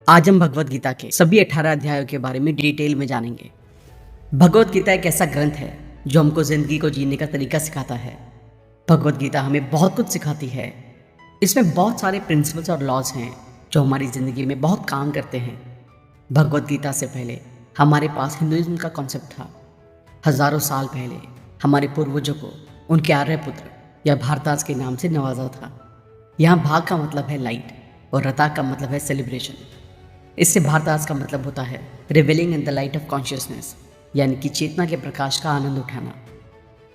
आज हम भगवत गीता के सभी 18 अध्यायों के बारे में डिटेल में जानेंगे। भगवत गीता एक ऐसा ग्रंथ है जो हमको जिंदगी को जीने का तरीका सिखाता है। भगवत गीता हमें बहुत कुछ सिखाती है। इसमें बहुत सारे प्रिंसिपल्स और लॉज हैं जो हमारी ज़िंदगी में बहुत काम करते हैं। भगवत गीता से पहले हमारे पास हिंदुइज्म का कॉन्सेप्ट था। हजारों साल पहले हमारे पूर्वजों को उनके आर्यपुत्र या भारताज के नाम से नवाजा था। यहाँ भाग का मतलब है लाइट और रता का मतलब है सेलिब्रेशन। इससे भारताज का मतलब होता है revealing in the light of consciousness, यानी कि चेतना के प्रकाश का आनंद उठाना।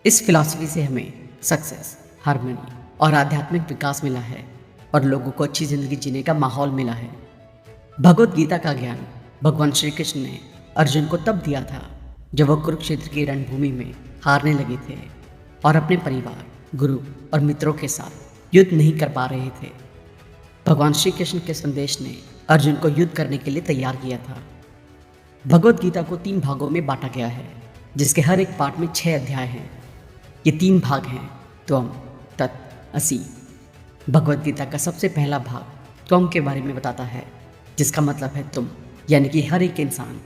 इस फिलॉसफी से हमें सक्सेस, हार्मनी और आध्यात्मिक विकास मिला है और लोगों को अच्छी ज़िंदगी जीने का माहौल मिला है। भगवत गीता का ज्ञान भगवान श्री कृष्ण ने अर्जुन को तब दिया था जब वह कुरुक्षेत्र की रणभूमि में हारने लगे थे और अपने परिवार, गुरु और मित्रों के साथ युद्ध नहीं कर पा रहे थे। भगवान श्री कृष्ण के संदेश ने अर्जुन को युद्ध करने के लिए तैयार किया था। भगवत गीता को 3 भागों में बांटा गया है, जिसके हर एक पार्ट में 6 अध्याय हैं। ये 3 भाग हैं त्वम, तत्, असि। भगवत गीता का सबसे पहला भाग त्वम के बारे में बताता है, जिसका मतलब है तुम, यानी कि हर एक इंसान।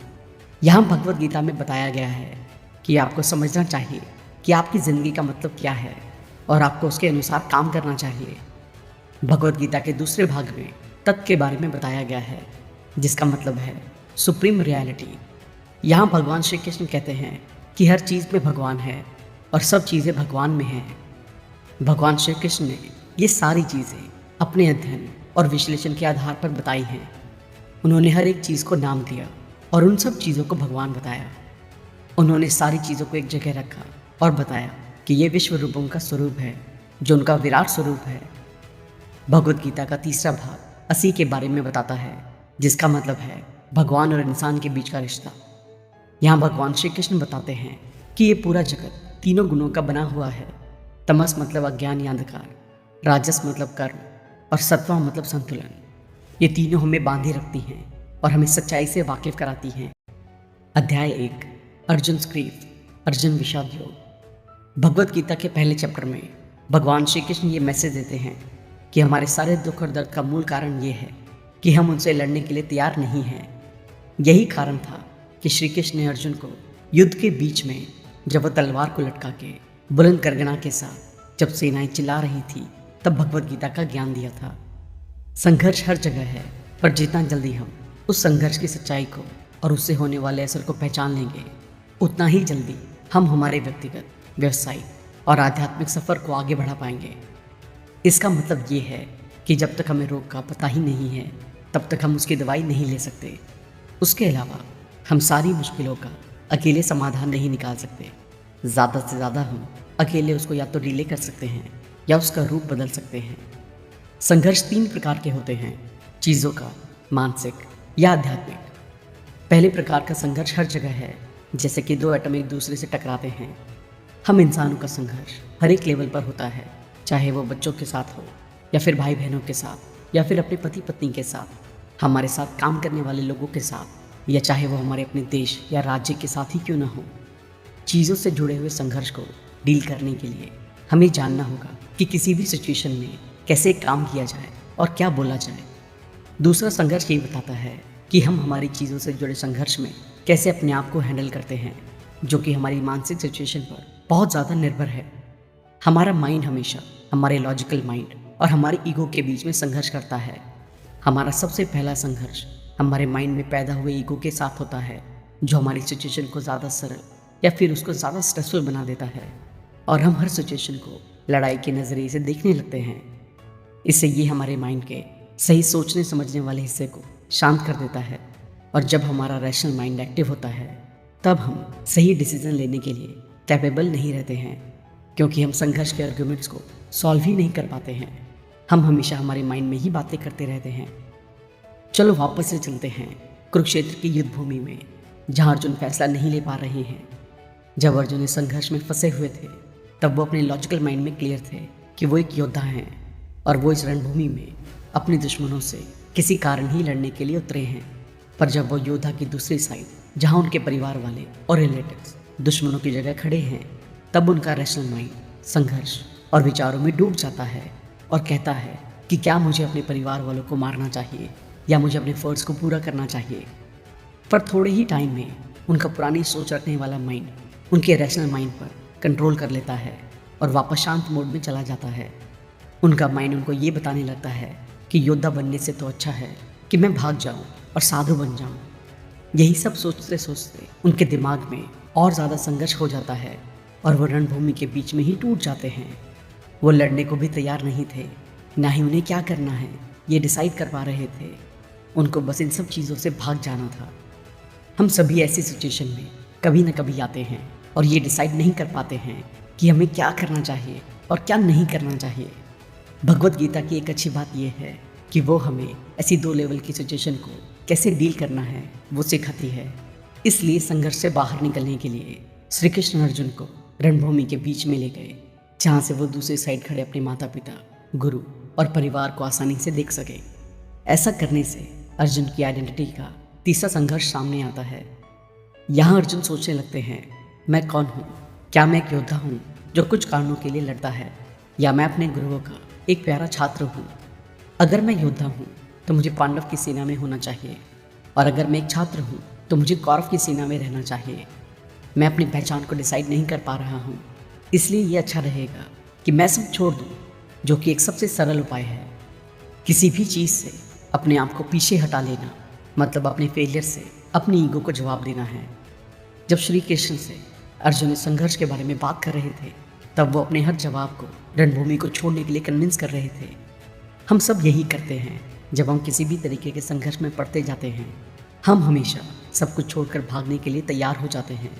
यहाँ भगवत गीता में बताया गया है कि आपको समझना चाहिए कि आपकी ज़िंदगी का मतलब क्या है और आपको उसके अनुसार काम करना चाहिए। भगवत गीता के दूसरे भाग में तत्व के बारे में बताया गया है, जिसका मतलब है सुप्रीम रियलिटी। यहाँ भगवान श्री कृष्ण कहते हैं कि हर चीज़ में भगवान है और सब चीज़ें भगवान में हैं। भगवान श्री कृष्ण ने ये सारी चीज़ें अपने अध्ययन और विश्लेषण के आधार पर बताई हैं। उन्होंने हर एक चीज़ को नाम दिया और उन सब चीज़ों को भगवान बताया। उन्होंने सारी चीज़ों को एक जगह रखा और बताया कि ये विश्व रूपों का स्वरूप है, जो उनका विराट स्वरूप है। भगवत गीता का तीसरा भाग असि के बारे में बताता है, जिसका मतलब है भगवान और इंसान के बीच का रिश्ता। यहाँ भगवान श्री कृष्ण बताते हैं कि ये पूरा जगत 3 गुणों का बना हुआ है। तमस मतलब अज्ञान या अंधकार, राजस मतलब कर्म और सत्वा मतलब संतुलन। ये तीनों हमें बांधे रखती हैं और हमें सच्चाई से वाकिफ कराती हैं। अध्याय 1 अर्जुन ग्रीफ, अर्जुन विषाद योग। भगवत गीता के पहले चैप्टर में भगवान श्री कृष्ण ये मैसेज देते हैं कि हमारे सारे दुख और दर्द का मूल कारण ये है कि हम उनसे लड़ने के लिए तैयार नहीं हैं। यही कारण था कि श्री कृष्ण ने अर्जुन को युद्ध के बीच में, जब वह तलवार को लटका के बुलंद गरगना के साथ जब सेनाएं चिल्ला रही थी, तब भगवत गीता का ज्ञान दिया था। संघर्ष हर जगह है, पर जितना जल्दी हम उस संघर्ष की सच्चाई को और उससे होने वाले असर को पहचान लेंगे, उतना ही जल्दी हम हमारे व्यक्तिगत, व्यावसायिक और आध्यात्मिक सफ़र को आगे बढ़ा पाएंगे। इसका मतलब ये है कि जब तक हमें रोग का पता ही नहीं है, तब तक हम उसकी दवाई नहीं ले सकते। उसके अलावा हम सारी मुश्किलों का अकेले समाधान नहीं निकाल सकते। ज़्यादा से ज़्यादा हम अकेले उसको या तो डिले कर सकते हैं या उसका रूप बदल सकते हैं। संघर्ष 3 प्रकार के होते हैं, चीज़ों का, मानसिक या आध्यात्मिक। पहले प्रकार का संघर्ष हर जगह है, जैसे कि 2 एटम एक दूसरे से टकराते हैं। हम इंसानों का संघर्ष हर एक लेवल पर होता है, चाहे वो बच्चों के साथ हो या फिर भाई बहनों के साथ या फिर अपने पति पत्नी के साथ, हमारे साथ काम करने वाले लोगों के साथ, या चाहे वो हमारे अपने देश या राज्य के साथ ही क्यों ना हो। चीज़ों से जुड़े हुए संघर्ष को डील करने के लिए हमें जानना होगा कि किसी भी सिचुएशन में कैसे काम किया जाए और क्या बोला जाए। दूसरा संघर्ष ये बताता है कि हम हमारी चीज़ों से जुड़े संघर्ष में कैसे अपने आप को हैंडल करते हैं, जो कि हमारी मानसिक सिचुएशन पर बहुत ज़्यादा निर्भर है। हमारा माइंड हमेशा हमारे लॉजिकल माइंड और हमारे ईगो के बीच में संघर्ष करता है। हमारा सबसे पहला संघर्ष हमारे माइंड में पैदा हुए ईगो के साथ होता है, जो हमारी सिचुएशन को ज़्यादा सरल या फिर उसको ज़्यादा स्ट्रेसफुल बना देता है और हम हर सिचुएशन को लड़ाई के नज़रिए से देखने लगते हैं। इससे ये हमारे माइंड के सही सोचने समझने वाले हिस्से को शांत कर देता है और जब हमारा रैशनल माइंड एक्टिव होता है, तब हम सही डिसीजन लेने के लिए कैपेबल नहीं रहते हैं, क्योंकि हम संघर्ष के आर्गुमेंट्स को सॉल्व ही नहीं कर पाते हैं। हम हमेशा हमारे माइंड में ही बातें करते रहते हैं। चलो वापस से चलते हैं कुरुक्षेत्र की युद्ध भूमि में, जहाँ अर्जुन फैसला नहीं ले पा रहे हैं। जब अर्जुन इस संघर्ष में फंसे हुए थे, तब वो अपने लॉजिकल माइंड में क्लियर थे कि वो एक योद्धा हैं और वो इस रणभूमि में अपने दुश्मनों से किसी कारण ही लड़ने के लिए उतरे हैं। पर जब वो योद्धा की दूसरी साइड, जहाँ उनके परिवार वाले और रिलेटिव्स दुश्मनों की जगह खड़े हैं, तब उनका रैशनल माइंड संघर्ष और विचारों में डूब जाता है और कहता है कि क्या मुझे अपने परिवार वालों को मारना चाहिए या मुझे अपने फ़र्ज़ को पूरा करना चाहिए। पर थोड़े ही टाइम में उनका पुरानी सोच रखने वाला माइंड उनके रैशनल माइंड पर कंट्रोल कर लेता है और वापस शांत मोड में चला जाता है। उनका माइंड उनको ये बताने लगता है कि योद्धा बनने से तो अच्छा है कि मैं भाग जाऊं और साधु बन जाऊं। यही सब सोचते सोचते उनके दिमाग में और ज़्यादा संघर्ष हो जाता है और वो रणभूमि के बीच में ही टूट जाते हैं। वो लड़ने को भी तैयार नहीं थे, ना ही उन्हें क्या करना है ये डिसाइड कर पा रहे थे। उनको बस इन सब चीज़ों से भाग जाना था। हम सभी ऐसी सिचुएशन में कभी न कभी आते हैं और ये डिसाइड नहीं कर पाते हैं कि हमें क्या करना चाहिए और क्या नहीं करना चाहिए। भगवत गीता की एक अच्छी बात यह है कि वो हमें ऐसी 2 लेवल की सिचुएशन को कैसे डील करना है वो सिखाती है। इसलिए संघर्ष से बाहर निकलने के लिए श्री कृष्ण अर्जुन को रणभूमि के बीच में ले गए, जहाँ से वो दूसरी साइड खड़े अपने माता पिता, गुरु और परिवार को आसानी से देख सके। ऐसा करने से अर्जुन की आइडेंटिटी का तीसरा संघर्ष सामने आता है। यहाँ अर्जुन सोचने लगते हैं, मैं कौन हूँ? क्या मैं एक योद्धा हूँ जो कुछ कारणों के लिए लड़ता है, या मैं अपने गुरुओं का एक प्यारा छात्र हूँ? अगर मैं योद्धा हूँ तो मुझे पांडव की सेना में होना चाहिए, और अगर मैं एक छात्र हूँ तो मुझे कौरव की सेना में रहना चाहिए। मैं अपनी पहचान को डिसाइड नहीं कर पा रहा हूँ, इसलिए ये अच्छा रहेगा कि मैं सब छोड़ दूँ, जो कि एक सबसे सरल उपाय है। किसी भी चीज़ से अपने आप को पीछे हटा लेना मतलब अपने फेलियर से अपनी ईगो को जवाब देना है। जब श्री कृष्ण से अर्जुन इस संघर्ष के बारे में बात कर रहे थे, तब वो अपने हर जवाब को रणभूमि को छोड़ने के लिए कन्विंस कर रहे थे। हम सब यही करते हैं जब हम किसी भी तरीके के संघर्ष में पड़ते जाते हैं। हम हमेशा सब कुछ छोड़कर भागने के लिए तैयार हो जाते हैं।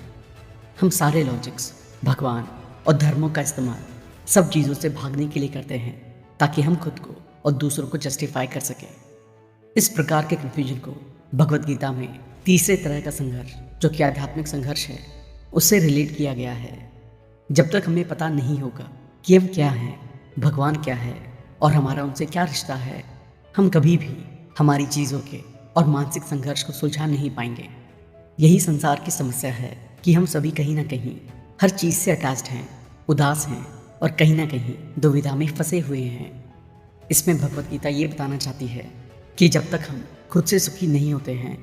हम सारे लॉजिक्स, भगवान और धर्मों का इस्तेमाल सब चीज़ों से भागने के लिए करते हैं, ताकि हम खुद को और दूसरों को जस्टिफाई कर सकें। इस प्रकार के कन्फ्यूजन को भगवत गीता में तीसरे तरह का संघर्ष, जो कि आध्यात्मिक संघर्ष है, उससे रिलेट किया गया है। जब तक हमें पता नहीं होगा कि हम क्या हैं, भगवान क्या है और हमारा उनसे क्या रिश्ता है, हम कभी भी हमारी चीज़ों के और मानसिक संघर्ष को सुलझा नहीं पाएंगे। यही संसार की समस्या है कि हम सभी कहीं ना कहीं हर चीज़ से अटैच्ड हैं, उदास हैं और कहीं ना कहीं दुविधा में फंसे हुए हैं। इसमें भगवत गीता ये बताना चाहती है कि जब तक हम खुद से सुखी नहीं होते हैं,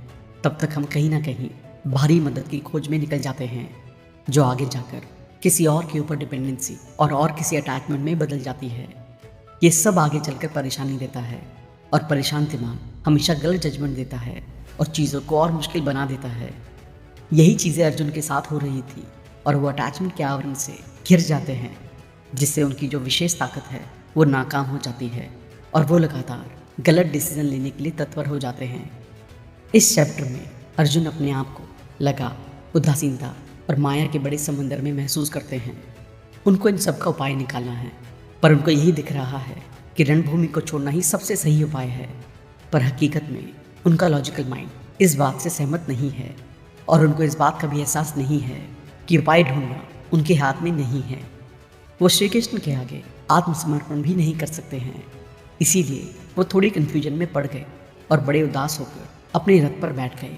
तब तक हम कहीं ना कहीं भारी मदद की खोज में निकल जाते हैं, जो आगे जाकर किसी और के ऊपर डिपेंडेंसी और किसी अटैचमेंट में बदल जाती है। ये सब आगे चलकर परेशानी देता है, और परेशान दिमाग हमेशा गलत जजमेंट देता है और चीज़ों को और मुश्किल बना देता है। यही चीज़ें अर्जुन के साथ हो रही थी, और वो अटैचमेंट के आवरण से घिर जाते हैं, जिससे उनकी जो विशेष ताकत है वो नाकाम हो जाती है, और वो लगातार गलत डिसीजन लेने के लिए तत्पर हो जाते हैं। इस चैप्टर में अर्जुन अपने आप को लगा, उदासीनता और माया के बड़े समंदर में महसूस करते हैं। उनको इन सब का उपाय निकालना है, पर उनको यही दिख रहा है कि रणभूमि को छोड़ना ही सबसे सही उपाय है। पर हकीकत में उनका लॉजिकल माइंड इस बात से सहमत नहीं है, और उनको इस बात का भी एहसास नहीं है कि उपाय ढूंढना उनके हाथ में नहीं है। वो श्री कृष्ण के आगे आत्मसमर्पण भी नहीं कर सकते हैं। इसीलिए वो थोड़ी कन्फ्यूजन में पड़ गए और बड़े उदास होकर अपने रथ पर बैठ गए।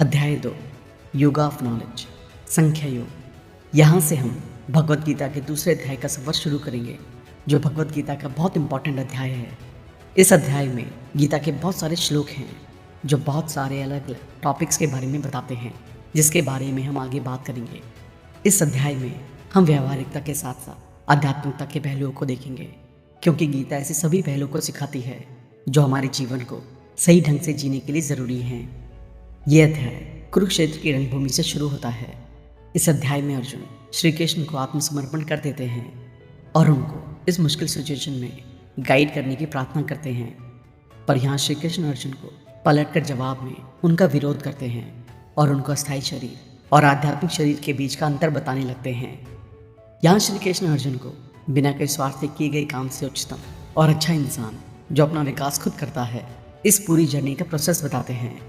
अध्याय 2, योगा ऑफ नॉलेज, संख्या योग। यहाँ से हम भगवत गीता के दूसरे अध्याय का सफर शुरू करेंगे, जो भगवत गीता का बहुत इंपॉर्टेंट अध्याय है। इस अध्याय में गीता के बहुत सारे श्लोक हैं, जो बहुत सारे अलग अलग टॉपिक्स के बारे में बताते हैं, जिसके बारे में हम आगे बात करेंगे। इस अध्याय में हम व्यावहारिकता के साथ साथ आध्यात्मिकता के पहलुओं को देखेंगे, क्योंकि गीता ऐसे सभी पहलुओं को सिखाती है जो हमारे जीवन को सही ढंग से जीने के लिए ज़रूरी हैं। यह अध्याय कुरुक्षेत्र की रणभूमि से शुरू होता है। इस अध्याय में अर्जुन श्री कृष्ण को आत्मसमर्पण कर देते हैं और उनको इस मुश्किल सिचुएशन में गाइड करने की प्रार्थना करते हैं। पर यहाँ श्री कृष्ण अर्जुन को पलटकर जवाब में उनका विरोध करते हैं और उनको अस्थायी शरीर और आध्यात्मिक शरीर के बीच का अंतर बताने लगते हैं। यहाँ श्री कृष्ण अर्जुन को बिना किसी स्वार्थ से किए गए काम से उच्चतम और अच्छा इंसान जो अपना विकास खुद करता है, इस पूरी जर्नी का प्रोसेस बताते हैं।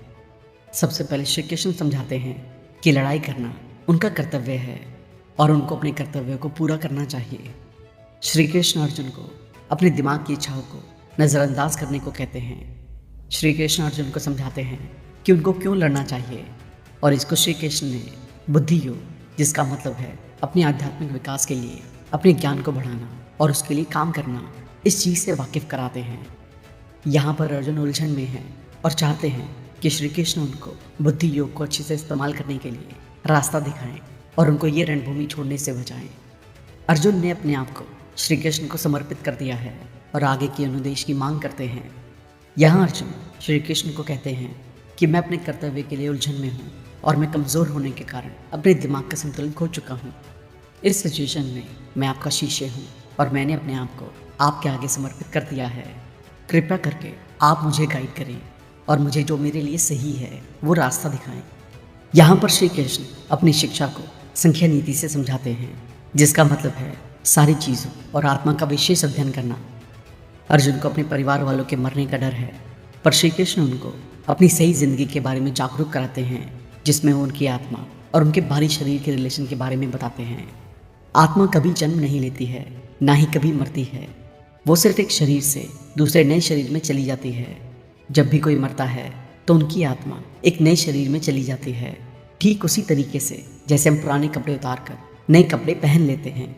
सबसे पहले श्री कृष्ण समझाते हैं कि लड़ाई करना उनका कर्तव्य है और उनको अपने कर्तव्य को पूरा करना चाहिए। श्री कृष्ण अर्जुन को अपने दिमाग की इच्छाओं को नज़रअंदाज करने को कहते हैं। श्री कृष्ण अर्जुन को समझाते हैं कि उनको क्यों लड़ना चाहिए, और इसको श्री कृष्ण ने बुद्धि योग, जिसका मतलब है अपने आध्यात्मिक विकास के लिए अपने ज्ञान को बढ़ाना और उसके लिए काम करना, इस चीज़ से वाकिफ़ कराते हैं। यहाँ पर अर्जुन उलझन में हैं और चाहते हैं कि श्री कृष्ण उनको बुद्धि योग को अच्छे से इस्तेमाल करने के लिए रास्ता दिखाएं और उनको ये रणभूमि छोड़ने से बचाएं। अर्जुन ने अपने आप को श्री कृष्ण को समर्पित कर दिया है और आगे के अनुदेश की मांग करते हैं। यहाँ अर्जुन श्री कृष्ण को कहते हैं कि मैं अपने कर्तव्य के लिए उलझन में हूँ और मैं कमज़ोर होने के कारण अपने दिमाग का संतुलन खो चुका हूँ। इस सिचुएशन में मैं आपका शिष्य हूँ और मैंने अपने आप को आपके आगे समर्पित कर दिया है। कृपया करके आप मुझे गाइड करें और मुझे जो मेरे लिए सही है वो रास्ता दिखाएं। यहाँ पर श्री कृष्ण अपनी शिक्षा को संख्या नीति से समझाते हैं, जिसका मतलब है सारी चीज़ों और आत्मा का विशेष अध्ययन करना। अर्जुन को अपने परिवार वालों के मरने का डर है, पर श्री कृष्ण उनको अपनी सही जिंदगी के बारे में जागरूक कराते हैं, जिसमें वो उनकी आत्मा और उनके बाहरी शरीर के रिलेशन के बारे में बताते हैं। आत्मा कभी जन्म नहीं लेती है, ना ही कभी मरती है। वो सिर्फ एक शरीर से दूसरे नए शरीर में चली जाती है। जब भी कोई मरता है तो उनकी आत्मा एक नए शरीर में चली जाती है, ठीक उसी तरीके से जैसे हम पुराने कपड़े उतार कर नए कपड़े पहन लेते हैं।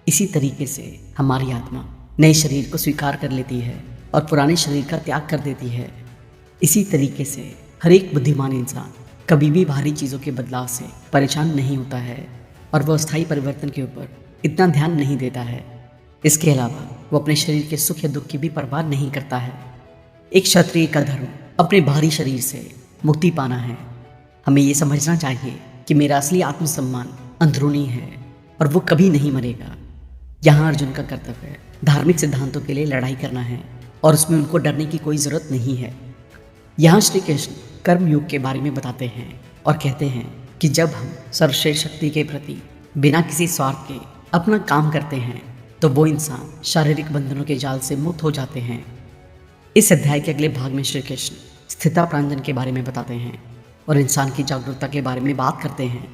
इसी तरीके से हमारी आत्मा नए शरीर को स्वीकार कर लेती है और पुराने शरीर का त्याग कर देती है। इसी तरीके से हर एक बुद्धिमान इंसान कभी भी बाहरी चीज़ों के बदलाव से परेशान नहीं होता है और वह अस्थायी परिवर्तन के ऊपर इतना ध्यान नहीं देता है। इसके अलावा वो अपने शरीर के सुख या दुख की भी परवाह नहीं करता है। एक क्षत्रिय का धर्म अपने बाहरी शरीर से मुक्ति पाना है। हमें ये समझना चाहिए कि मेरा असली आत्मसम्मान अंदरूनी है और वो कभी नहीं मरेगा। यहाँ अर्जुन का कर्तव्य धार्मिक सिद्धांतों के लिए लड़ाई करना है और उसमें उनको डरने की कोई ज़रूरत नहीं है। यहाँ श्री कृष्ण कर्म योग के बारे में बताते हैं और कहते हैं कि जब हम सर्वश्रेष्ठ शक्ति के प्रति बिना किसी स्वार्थ के अपना काम करते हैं तो वो इंसान शारीरिक बंधनों के जाल से मुक्त हो जाते हैं। इस अध्याय के अगले भाग में श्री कृष्ण स्थिता प्रांजन के बारे में बताते हैं और इंसान की जागरूकता के बारे में बात करते हैं।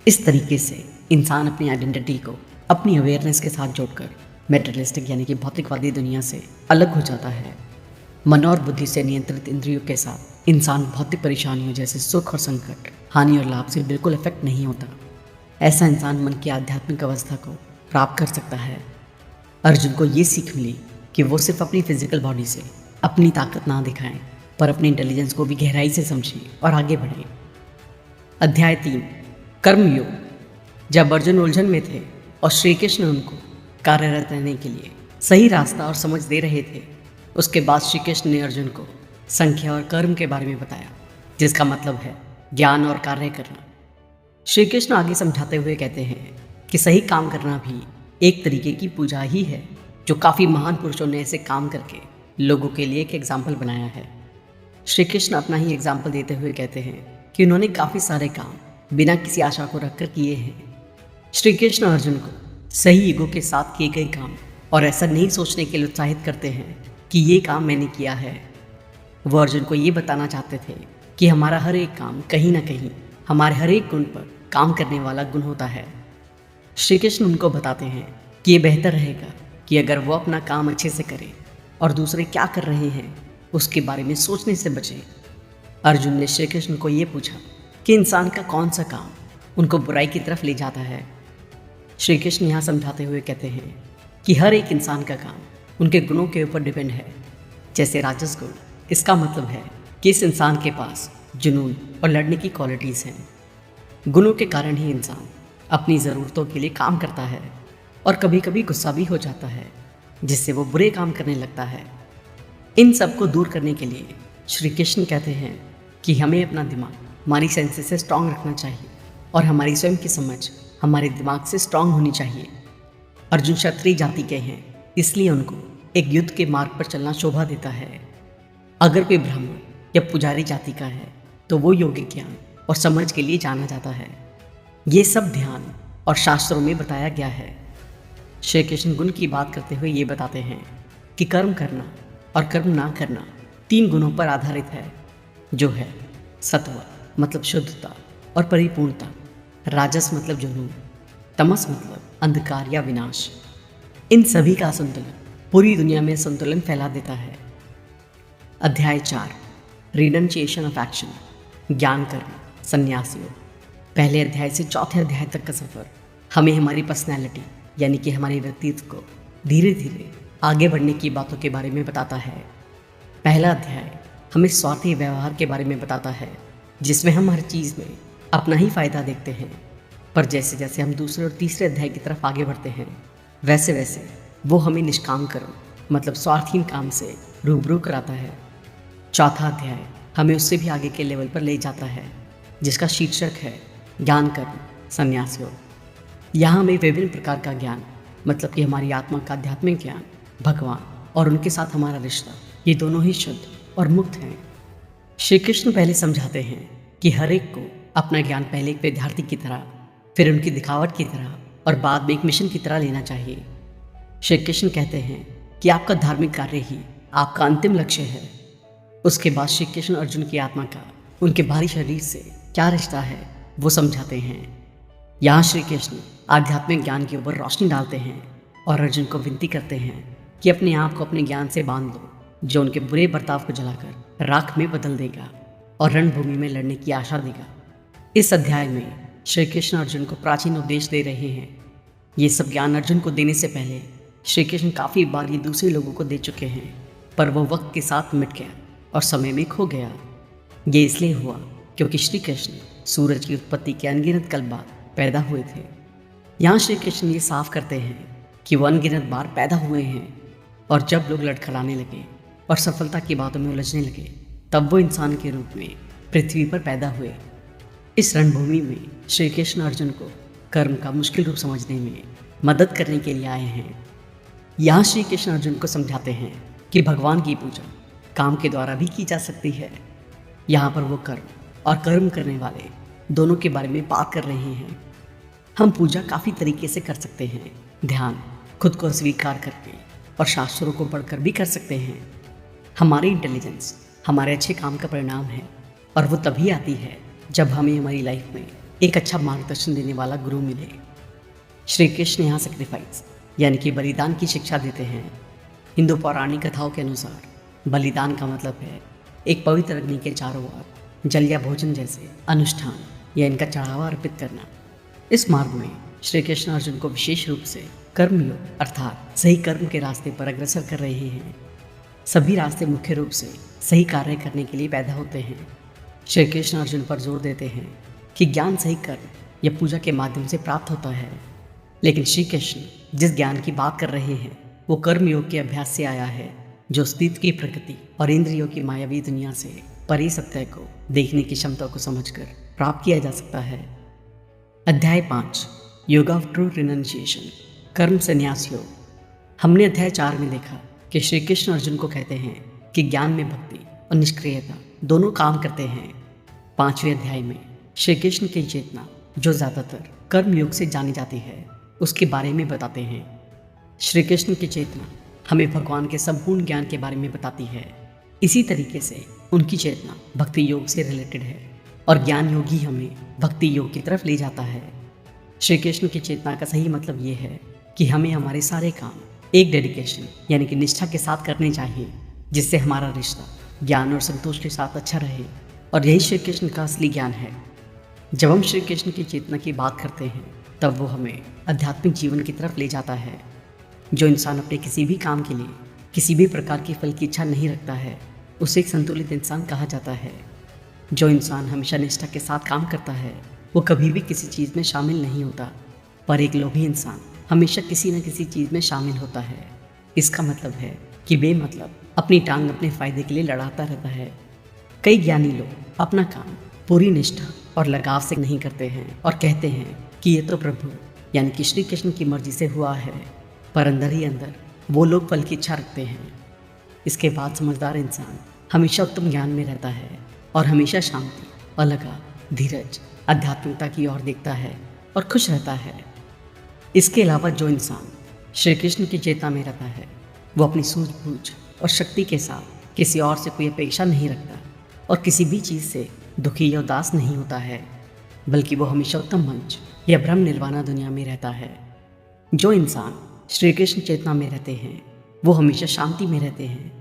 इस तरीके से इंसान अपनी आइडेंटिटी को अपनी अवेयरनेस के साथ जोड़कर मेटेरियलिस्टिक यानी कि भौतिकवादी दुनिया से अलग हो जाता है। मन और बुद्धि से नियंत्रित इंद्रियों के साथ इंसान भौतिक परेशानियों जैसे सुख और संकट, हानि और लाभ से बिल्कुल इफेक्ट नहीं होता। ऐसा इंसान मन की आध्यात्मिक अवस्था को प्राप्त कर सकता है। अर्जुन को ये सीख मिली कि वो सिर्फ अपनी फिजिकल बॉडी से अपनी ताकत ना दिखाएं, पर अपनी इंटेलिजेंस को भी गहराई से समझें और आगे बढ़ें। अध्याय 3 कर्मयोग। जब अर्जुन उलझन में थे और श्री कृष्ण उनको कार्यरत रहने के लिए सही रास्ता और समझ दे रहे थे, उसके बाद श्री कृष्ण ने अर्जुन को संख्या और कर्म के बारे में बताया, जिसका मतलब है ज्ञान और कार्य करना। श्री कृष्ण आगे समझाते हुए कहते हैं कि सही काम करना भी एक तरीके की पूजा ही है, जो काफ़ी महान पुरुषों ने ऐसे काम करके लोगों के लिए एक एग्जाम्पल बनाया है। श्री कृष्ण अपना ही एग्जाम्पल देते हुए कहते हैं कि उन्होंने काफ़ी सारे काम बिना किसी आशा को रखकर किए हैं। श्री कृष्ण अर्जुन को सही ईगो के साथ किए गए काम और ऐसा नहीं सोचने के लिए उत्साहित करते हैं कि ये काम मैंने किया है। वो अर्जुन को ये बताना चाहते थे कि हमारा हर एक काम कहीं ना कहीं हमारे हर एक गुण पर काम करने वाला गुण होता है। श्री कृष्ण उनको बताते हैं कि ये बेहतर रहेगा कि अगर वो अपना काम अच्छे से करें और दूसरे क्या कर रहे हैं उसके बारे में सोचने से बचें। अर्जुन ने श्री कृष्ण को ये पूछा कि इंसान का कौन सा काम उनको बुराई की तरफ ले जाता है। श्री कृष्ण यहाँ समझाते हुए कहते हैं कि हर एक इंसान का काम उनके गुणों के ऊपर डिपेंड है। जैसे राजस गुण, इसका मतलब है कि इस इंसान के पास जुनून और लड़ने की क्वालिटीज़ हैं। गुणों के कारण ही इंसान अपनी ज़रूरतों के लिए काम करता है और कभी कभी गुस्सा भी हो जाता है, जिससे वो बुरे काम करने लगता है। इन सब को दूर करने के लिए श्री कृष्ण कहते हैं कि हमें अपना दिमाग हमारी सेंसेस से स्ट्रांग रखना चाहिए और हमारी स्वयं की समझ हमारे दिमाग से स्ट्रांग होनी चाहिए। अर्जुन क्षत्रिय जाति के हैं, इसलिए उनको एक युद्ध के मार्ग पर चलना शोभा देता है। अगर कोई ब्राह्मण या पुजारी जाति का है तो वो योगिक ज्ञान और समझ के लिए जाना जाता है। ये सब ध्यान और शास्त्रों में बताया गया है। श्री कृष्ण गुण की बात करते हुए ये बताते हैं कि कर्म करना और कर्म ना करना 3 गुणों पर आधारित है, जो है सत्व मतलब शुद्धता और परिपूर्णता, राजस मतलब जुनून, तमस मतलब अंधकार या विनाश। इन सभी का संतुलन पूरी दुनिया में संतुलन फैला देता है। अध्याय 4 रिनंसिएशन ऑफ एक्शन, ज्ञान कर्म संन्यास योग। पहले अध्याय से चौथे अध्याय तक का सफ़र हमें हमारी पर्सनैलिटी यानी कि हमारे व्यक्तित्व को धीरे धीरे आगे बढ़ने की बातों के बारे में बताता है। पहला अध्याय हमें स्वार्थी व्यवहार के बारे में बताता है, जिसमें हम हर चीज़ में अपना ही फायदा देखते हैं। पर जैसे जैसे हम दूसरे और तीसरे अध्याय की तरफ आगे बढ़ते हैं, वैसे वैसे वो हमें निष्काम कर्म मतलब स्वार्थहीन काम से रूबरू कराता है। चौथा अध्याय हमें उससे भी आगे के लेवल पर ले जाता है, जिसका शीर्षक है ज्ञान कर्म संन्यास योग। यहाँ हमें विभिन्न प्रकार का ज्ञान मतलब कि हमारी आत्मा का आध्यात्मिक ज्ञान, भगवान और उनके साथ हमारा रिश्ता, ये दोनों ही शुद्ध और मुक्त हैं। श्री कृष्ण पहले समझाते हैं कि हर एक को अपना ज्ञान पहले एक विद्यार्थी की तरह, फिर उनकी दिखावट की तरह और बाद में एक मिशन की तरह लेना चाहिए। श्री कृष्ण कहते हैं कि आपका धार्मिक कार्य ही आपका अंतिम लक्ष्य है। उसके बाद श्री कृष्ण अर्जुन की आत्मा का उनके भारी शरीर से क्या रिश्ता है वो समझाते हैं। यहाँ श्री कृष्ण आध्यात्मिक ज्ञान के ऊपर रोशनी डालते हैं और अर्जुन को विनती करते हैं कि अपने आप को अपने ज्ञान से बांध लो, जो उनके बुरे बर्ताव को जलाकर राख में बदल देगा और रणभूमि में लड़ने की आशा देगा। इस अध्याय में श्री कृष्ण अर्जुन को प्राचीन उपदेश दे रहे हैं। ये सब ज्ञान अर्जुन को देने से पहले श्री कृष्ण काफ़ी बार ये दूसरे लोगों को दे चुके हैं, पर वो वक्त के साथ मिट गया और समय में खो गया। ये इसलिए हुआ क्योंकि श्री कृष्ण सूरज की उत्पत्ति के अनगिनत कल्प बाद पैदा हुए थे। यहाँ श्री कृष्ण ये साफ करते हैं कि वो अनगिनत बार पैदा हुए हैं, और जब लोग लड़खड़ाने लगे और सफलता की बातों में उलझने लगे, तब वो इंसान के रूप में पृथ्वी पर पैदा हुए। इस रणभूमि में श्री कृष्ण अर्जुन को कर्म का मुश्किल रूप समझने में मदद करने के लिए आए हैं। यहाँ श्री कृष्ण अर्जुन को समझाते हैं कि भगवान की पूजा काम के द्वारा भी की जा सकती है। यहाँ पर वो कर्म और कर्म करने वाले दोनों के बारे में बात कर रहे हैं। हम पूजा काफ़ी तरीके से कर सकते हैं, ध्यान, खुद को स्वीकार करके और शास्त्रों को पढ़कर भी कर सकते हैं। हमारी इंटेलिजेंस हमारे अच्छे काम का परिणाम है, और वो तभी आती है जब हमें हमारी लाइफ में एक अच्छा मार्गदर्शन देने वाला गुरु मिले। श्री कृष्ण यहाँ सेक्रीफाइस यानी कि बलिदान की शिक्षा देते हैं। हिंदू पौराणिक कथाओं के अनुसार बलिदान का मतलब है एक पवित्र अग्नि के चारों ओर जल या भोजन जैसे अनुष्ठान या इनका चढ़ावा अर्पित करना। इस मार्ग में श्री कृष्ण अर्जुन को विशेष रूप से कर्मयोग अर्थात सही कर्म के रास्ते पर अग्रसर कर रहे हैं। सभी रास्ते मुख्य रूप से सही कार्य करने के लिए पैदा होते हैं। श्री कृष्ण अर्जुन पर जोर देते हैं कि ज्ञान सही कर्म या पूजा के माध्यम से प्राप्त होता है, लेकिन श्री कृष्ण जिस ज्ञान की बात कर रहे हैं वो कर्म योग के अभ्यास से आया है, जो अस्तित्व की प्रकृति और इंद्रियों की मायावी दुनिया से परे सत्य को देखने की क्षमता को समझकर प्राप्त किया जा सकता है। अध्याय 5 योग ऑफ ट्रू रिनंसिएशन कर्म संन्यास योग। हमने अध्याय 4 में देखा कि श्री कृष्ण अर्जुन को कहते हैं कि ज्ञान में भक्ति और निष्क्रियता दोनों काम करते हैं। 5वें अध्याय में श्री कृष्ण की चेतना, जो ज़्यादातर कर्म योग से जानी जाती है, उसके बारे में बताते हैं। श्री कृष्ण की चेतना हमें भगवान के संपूर्ण ज्ञान के बारे में बताती है। इसी तरीके से उनकी चेतना भक्ति योग से रिलेटेड है, और ज्ञान योग ही हमें भक्ति योग की तरफ ले जाता है। श्री कृष्ण की चेतना का सही मतलब ये है कि हमें हमारे सारे काम एक डेडिकेशन यानी कि निष्ठा के साथ करने चाहिए, जिससे हमारा रिश्ता ज्ञान और संतोष के साथ अच्छा रहे, और यही श्री कृष्ण का असली ज्ञान है। जब हम श्री कृष्ण की चेतना की बात करते हैं, तब वो हमें आध्यात्मिक जीवन की तरफ ले जाता है। जो इंसान अपने किसी भी काम के लिए किसी भी प्रकार के फल की इच्छा नहीं रखता है, उसे एक संतुलित इंसान कहा जाता है। जो इंसान हमेशा निष्ठा के साथ काम करता है, वो कभी भी किसी चीज़ में शामिल नहीं होता, पर एक लोभी इंसान हमेशा किसी न किसी चीज़ में शामिल होता है। इसका मतलब है कि बेमतलब अपनी टांग अपने फ़ायदे के लिए लड़ाता रहता है। कई ज्ञानी लोग अपना काम पूरी निष्ठा और लगाव से नहीं करते हैं और कहते हैं कि ये तो प्रभु यानी कि श्री कृष्ण की मर्जी से हुआ है, पर अंदर ही अंदर वो लोग फल की इच्छा रखते हैं। इसके बाद समझदार इंसान हमेशा उत्तम ज्ञान में रहता है और हमेशा शांति और लगाव, धीरज, आध्यात्मिकता की ओर देखता है और खुश रहता है। इसके अलावा जो इंसान श्री कृष्ण की चेतना में रहता है, वो अपनी सूझबूझ और शक्ति के साथ किसी और से कोई अपेक्षा नहीं रखता और किसी भी चीज़ से दुखी या उदास नहीं होता है, बल्कि वो हमेशा उत्तम मंच या ब्रह्म निर्वाणा दुनिया में रहता है। जो इंसान श्री कृष्ण चेतना में रहते हैं, वो हमेशा शांति में रहते हैं,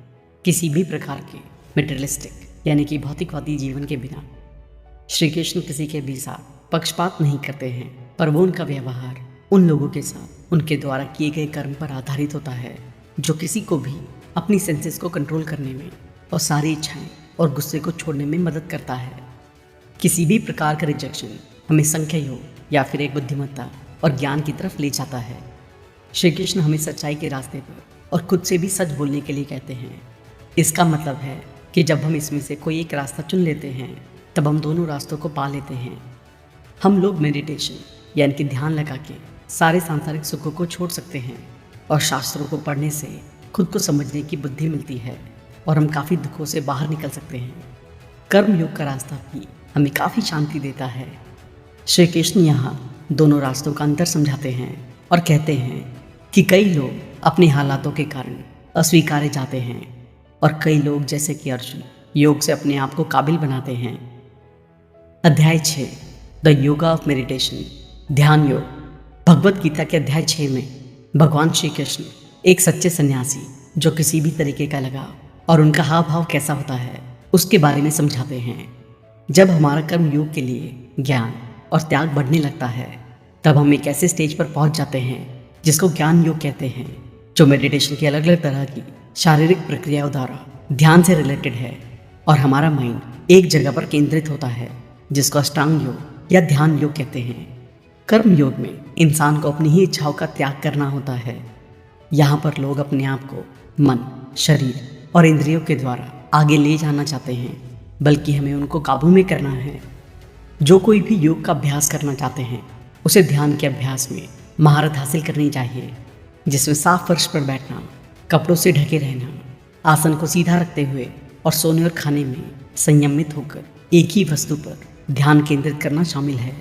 किसी भी प्रकार के मेटेरियलिस्टिक यानी कि भौतिकवादी जीवन के बिना। श्री कृष्ण किसी के भी साथ पक्षपात नहीं करते हैं, पर वो उनका व्यवहार उन लोगों के साथ उनके द्वारा किए गए कर्म पर आधारित होता है, जो किसी को भी अपनी सेंसेस को कंट्रोल करने में और सारी इच्छाएं और गुस्से को छोड़ने में मदद करता है। किसी भी प्रकार का रिजेक्शन हमें संख्या योग या फिर एक बुद्धिमत्ता और ज्ञान की तरफ ले जाता है। श्री कृष्ण हमें सच्चाई के रास्ते पर और खुद से भी सच बोलने के लिए कहते हैं। इसका मतलब है कि जब हम इसमें से कोई एक रास्ता चुन लेते हैं तब हम दोनों रास्तों को पा लेते हैं। हम लोग मेडिटेशन यानी कि ध्यान लगा के सारे सांसारिक सुखों को छोड़ सकते हैं और शास्त्रों को पढ़ने से खुद को समझने की बुद्धि मिलती है और हम काफ़ी दुखों से बाहर निकल सकते हैं। कर्म योग का रास्ता भी हमें काफ़ी शांति देता है। श्री कृष्ण यहाँ दोनों रास्तों का अंतर समझाते हैं और कहते हैं कि कई लोग अपने हालातों के कारण अस्वीकारे जाते हैं और कई लोग जैसे कि अर्जुन योग से अपने आप को काबिल बनाते हैं। अध्याय 6 द योगा ऑफ मेडिटेशन, ध्यान योग। भगवत गीता के अध्याय 6 में भगवान श्री कृष्ण एक सच्चे सन्यासी जो किसी भी तरीके का लगाव और उनका हाव भाव कैसा होता है उसके बारे में समझाते हैं। जब हमारा कर्म योग के लिए ज्ञान और त्याग बढ़ने लगता है तब हम एक ऐसे स्टेज पर पहुंच जाते हैं जिसको ज्ञान योग कहते हैं, जो मेडिटेशन की अलग अलग तरह की शारीरिक प्रक्रियाओं द्वारा ध्यान से रिलेटेड है और हमारा माइंड एक जगह पर केंद्रित होता है, जिसको अष्टांग योग या ध्यान योग कहते हैं। कर्म योग में इंसान को अपनी ही इच्छाओं का त्याग करना होता है। यहाँ पर लोग अपने आप को मन, शरीर और इंद्रियों के द्वारा आगे ले जाना चाहते हैं, बल्कि हमें उनको काबू में करना है। जो कोई भी योग का अभ्यास करना चाहते हैं उसे ध्यान के अभ्यास में महारत हासिल करनी चाहिए, जिसमें साफ फर्श पर बैठना, कपड़ों से ढके रहना, आसन को सीधा रखते हुए और सोने और खाने में संयमित होकर एक ही वस्तु पर ध्यान केंद्रित करना शामिल है।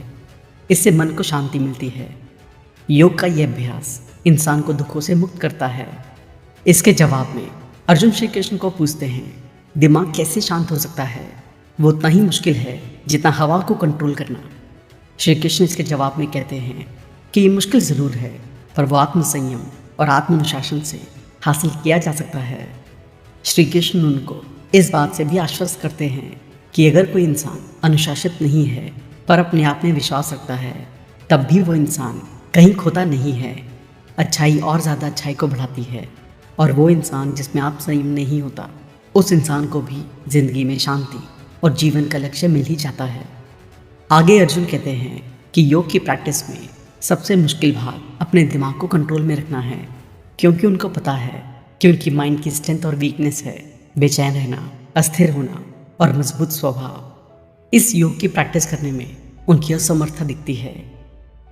इससे मन को शांति मिलती है। योग का यह अभ्यास इंसान को दुखों से मुक्त करता है। इसके जवाब में अर्जुन श्री कृष्ण को पूछते हैं, दिमाग कैसे शांत हो सकता है? वो उतना ही मुश्किल है जितना हवा को कंट्रोल करना। श्री कृष्ण इसके जवाब में कहते हैं कि ये मुश्किल ज़रूर है, पर वो आत्मसंयम और आत्मानुशासन से हासिल किया जा सकता है। श्री कृष्ण उनको इस बात से भी आश्वस्त करते हैं कि अगर कोई इंसान अनुशासित नहीं है पर अपने आप में विश्वास रखता है, तब भी वो इंसान कहीं खोता नहीं है। अच्छाई और ज़्यादा अच्छाई को बढ़ाती है और वो इंसान जिसमें आप संयम नहीं होता, उस इंसान को भी जिंदगी में शांति और जीवन का लक्ष्य मिल ही जाता है। आगे अर्जुन कहते हैं कि योग की प्रैक्टिस में सबसे मुश्किल भाग अपने दिमाग को कंट्रोल में रखना है, क्योंकि उनको पता है कि उनकी माइंड की स्ट्रेंथ और वीकनेस है बेचैन रहना, अस्थिर होना और मजबूत स्वभाव। इस योग की प्रैक्टिस करने में उनकी असमर्थता दिखती है।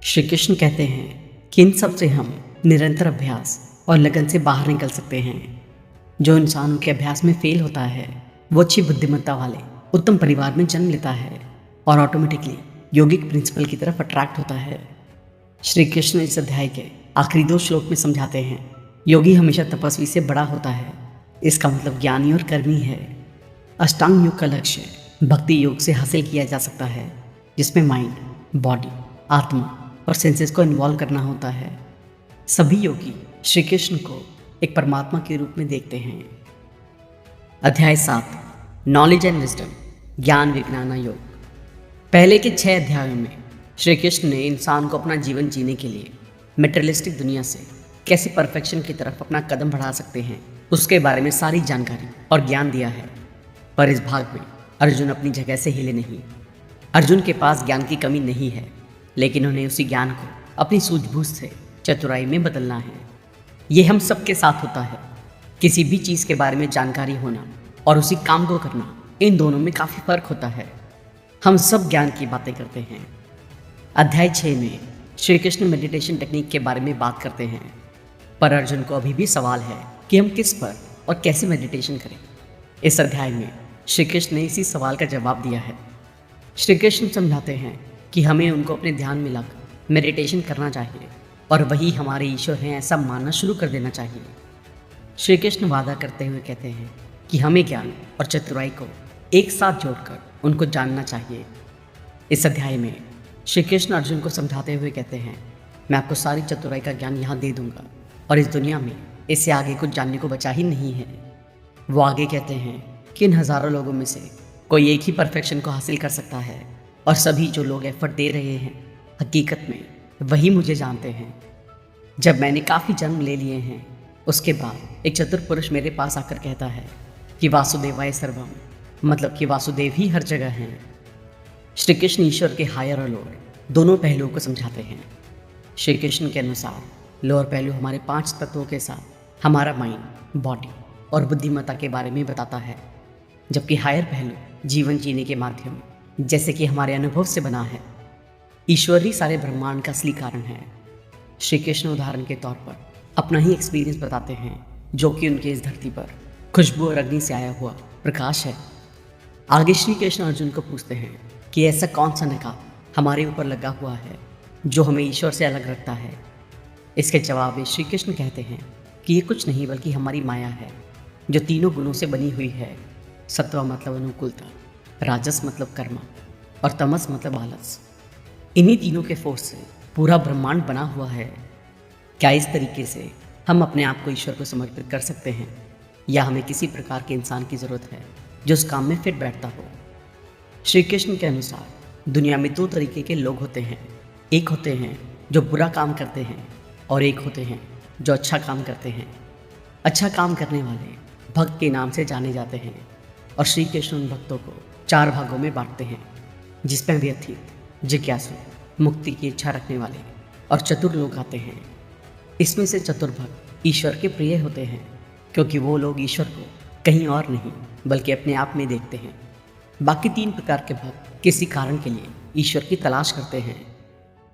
श्री कृष्ण कहते हैं कि इन सब से हम निरंतर अभ्यास और लगन से बाहर निकल सकते हैं। जो इंसान उनके अभ्यास में फेल होता है वो अच्छी बुद्धिमत्ता वाले उत्तम परिवार में जन्म लेता है और ऑटोमेटिकली योगिक प्रिंसिपल की तरफ अट्रैक्ट होता है। श्री कृष्ण इस अध्याय के आखिरी 2 श्लोक में समझाते हैं, योगी हमेशा तपस्वी से बड़ा होता है। इसका मतलब ज्ञानी और कर्मी है। अष्टांग योग का लक्ष्य भक्ति योग से हासिल किया जा सकता है, जिसमें माइंड, बॉडी, आत्मा और सेंसेस को इन्वॉल्व करना होता है। सभी योगी श्री कृष्ण को एक परमात्मा के रूप में देखते हैं। अध्याय 7 नॉलेज एंड विजडम, ज्ञान विज्ञान योग। पहले के 6 अध्यायों में श्री कृष्ण ने इंसान को अपना जीवन जीने के लिए मेटेरियलिस्टिक दुनिया से कैसे परफेक्शन की तरफ अपना कदम बढ़ा सकते हैं उसके बारे में सारी जानकारी और ज्ञान दिया है। पर इस भाग में अर्जुन अपनी जगह से हिले नहीं। अर्जुन के पास ज्ञान की कमी नहीं है, लेकिन उन्हें उसी ज्ञान को अपनी सूझबूझ से चतुराई में बदलना है। ये हम सबके साथ होता है। किसी भी चीज़ के बारे में जानकारी होना और उसी काम को करना, इन दोनों में काफ़ी फर्क होता है। हम सब ज्ञान की बातें करते हैं। अध्याय 6 में श्री कृष्ण मेडिटेशन टेक्निक के बारे में बात करते हैं, पर अर्जुन को अभी भी सवाल है कि हम किस पर और कैसे मेडिटेशन करें। इस अध्याय में श्री कृष्ण ने इसी सवाल का जवाब दिया है। श्री कृष्ण समझाते हैं कि हमें उनको अपने ध्यान में लग मेडिटेशन करना चाहिए और वही हमारे ईश्वर हैं ऐसा मानना शुरू कर देना चाहिए। श्री कृष्ण वादा करते हुए कहते हैं कि हमें ज्ञान और चतुराई को एक साथ जोड़कर उनको जानना चाहिए। इस अध्याय में श्री कृष्ण अर्जुन को समझाते हुए कहते हैं, मैं आपको सारी चतुराई का ज्ञान यहाँ दे दूंगा और इस दुनिया में इससे आगे कुछ जानने को बचा ही नहीं है। वो आगे कहते हैं कि इन हज़ारों लोगों में से कोई एक ही परफेक्शन को हासिल कर सकता है और सभी जो लोग एफर्ट दे रहे हैं हकीकत में वही मुझे जानते हैं। जब मैंने काफ़ी जन्म ले लिए हैं, उसके बाद एक चतुर पुरुष मेरे पास आकर कहता है कि वासुदेवाय सर्वम, मतलब कि वासुदेव ही हर जगह हैं। श्री कृष्ण ईश्वर के हायर और लोअर दोनों पहलुओं को समझाते हैं। श्री कृष्ण के अनुसार लोअर पहलू हमारे 5 तत्वों के साथ हमारा माइंड, बॉडी और बुद्धिमत्ता के बारे में बताता है, जबकि हायर पहलू जीवन जीने के माध्यम जैसे कि हमारे अनुभव से बना है। ईश्वर ही सारे ब्रह्मांड का असली कारण है। श्री कृष्ण उदाहरण के तौर पर अपना ही एक्सपीरियंस बताते हैं, जो कि उनके इस धरती पर खुशबू और अग्नि से आया हुआ प्रकाश है। आगे श्री कृष्ण अर्जुन को पूछते हैं कि ऐसा कौन सा नकाब हमारे ऊपर लगा हुआ है जो हमें ईश्वर से अलग रखता है। इसके जवाब में श्री कृष्ण कहते हैं कि ये कुछ नहीं बल्कि हमारी माया है, जो तीनों गुणों से बनी हुई है। सत्व मतलब अनुकूलता, राजस मतलब कर्म और तमस मतलब आलस। इन्हीं तीनों के फोर्स से पूरा ब्रह्मांड बना हुआ है। क्या इस तरीके से हम अपने आप को ईश्वर को समर्पित कर सकते हैं, या हमें किसी प्रकार के इंसान की ज़रूरत है जो उस काम में फिट बैठता हो? श्री कृष्ण के अनुसार दुनिया में 2 तरीके के लोग होते हैं। एक होते हैं जो बुरा काम करते हैं और एक होते हैं जो अच्छा काम करते हैं। अच्छा काम करने वाले भक्त के नाम से जाने जाते हैं और श्री कृष्ण उन भक्तों को 4 भागों में बांटते हैं, जिसमें व्यथित, जिज्ञासु, मुक्ति की इच्छा रखने वाले और चतुर लोग आते हैं। इसमें से चतुर भक्त ईश्वर के प्रिय होते हैं, क्योंकि वो लोग ईश्वर को कहीं और नहीं बल्कि अपने आप में देखते हैं। बाकी 3 प्रकार के भक्त किसी कारण के लिए ईश्वर की तलाश करते हैं।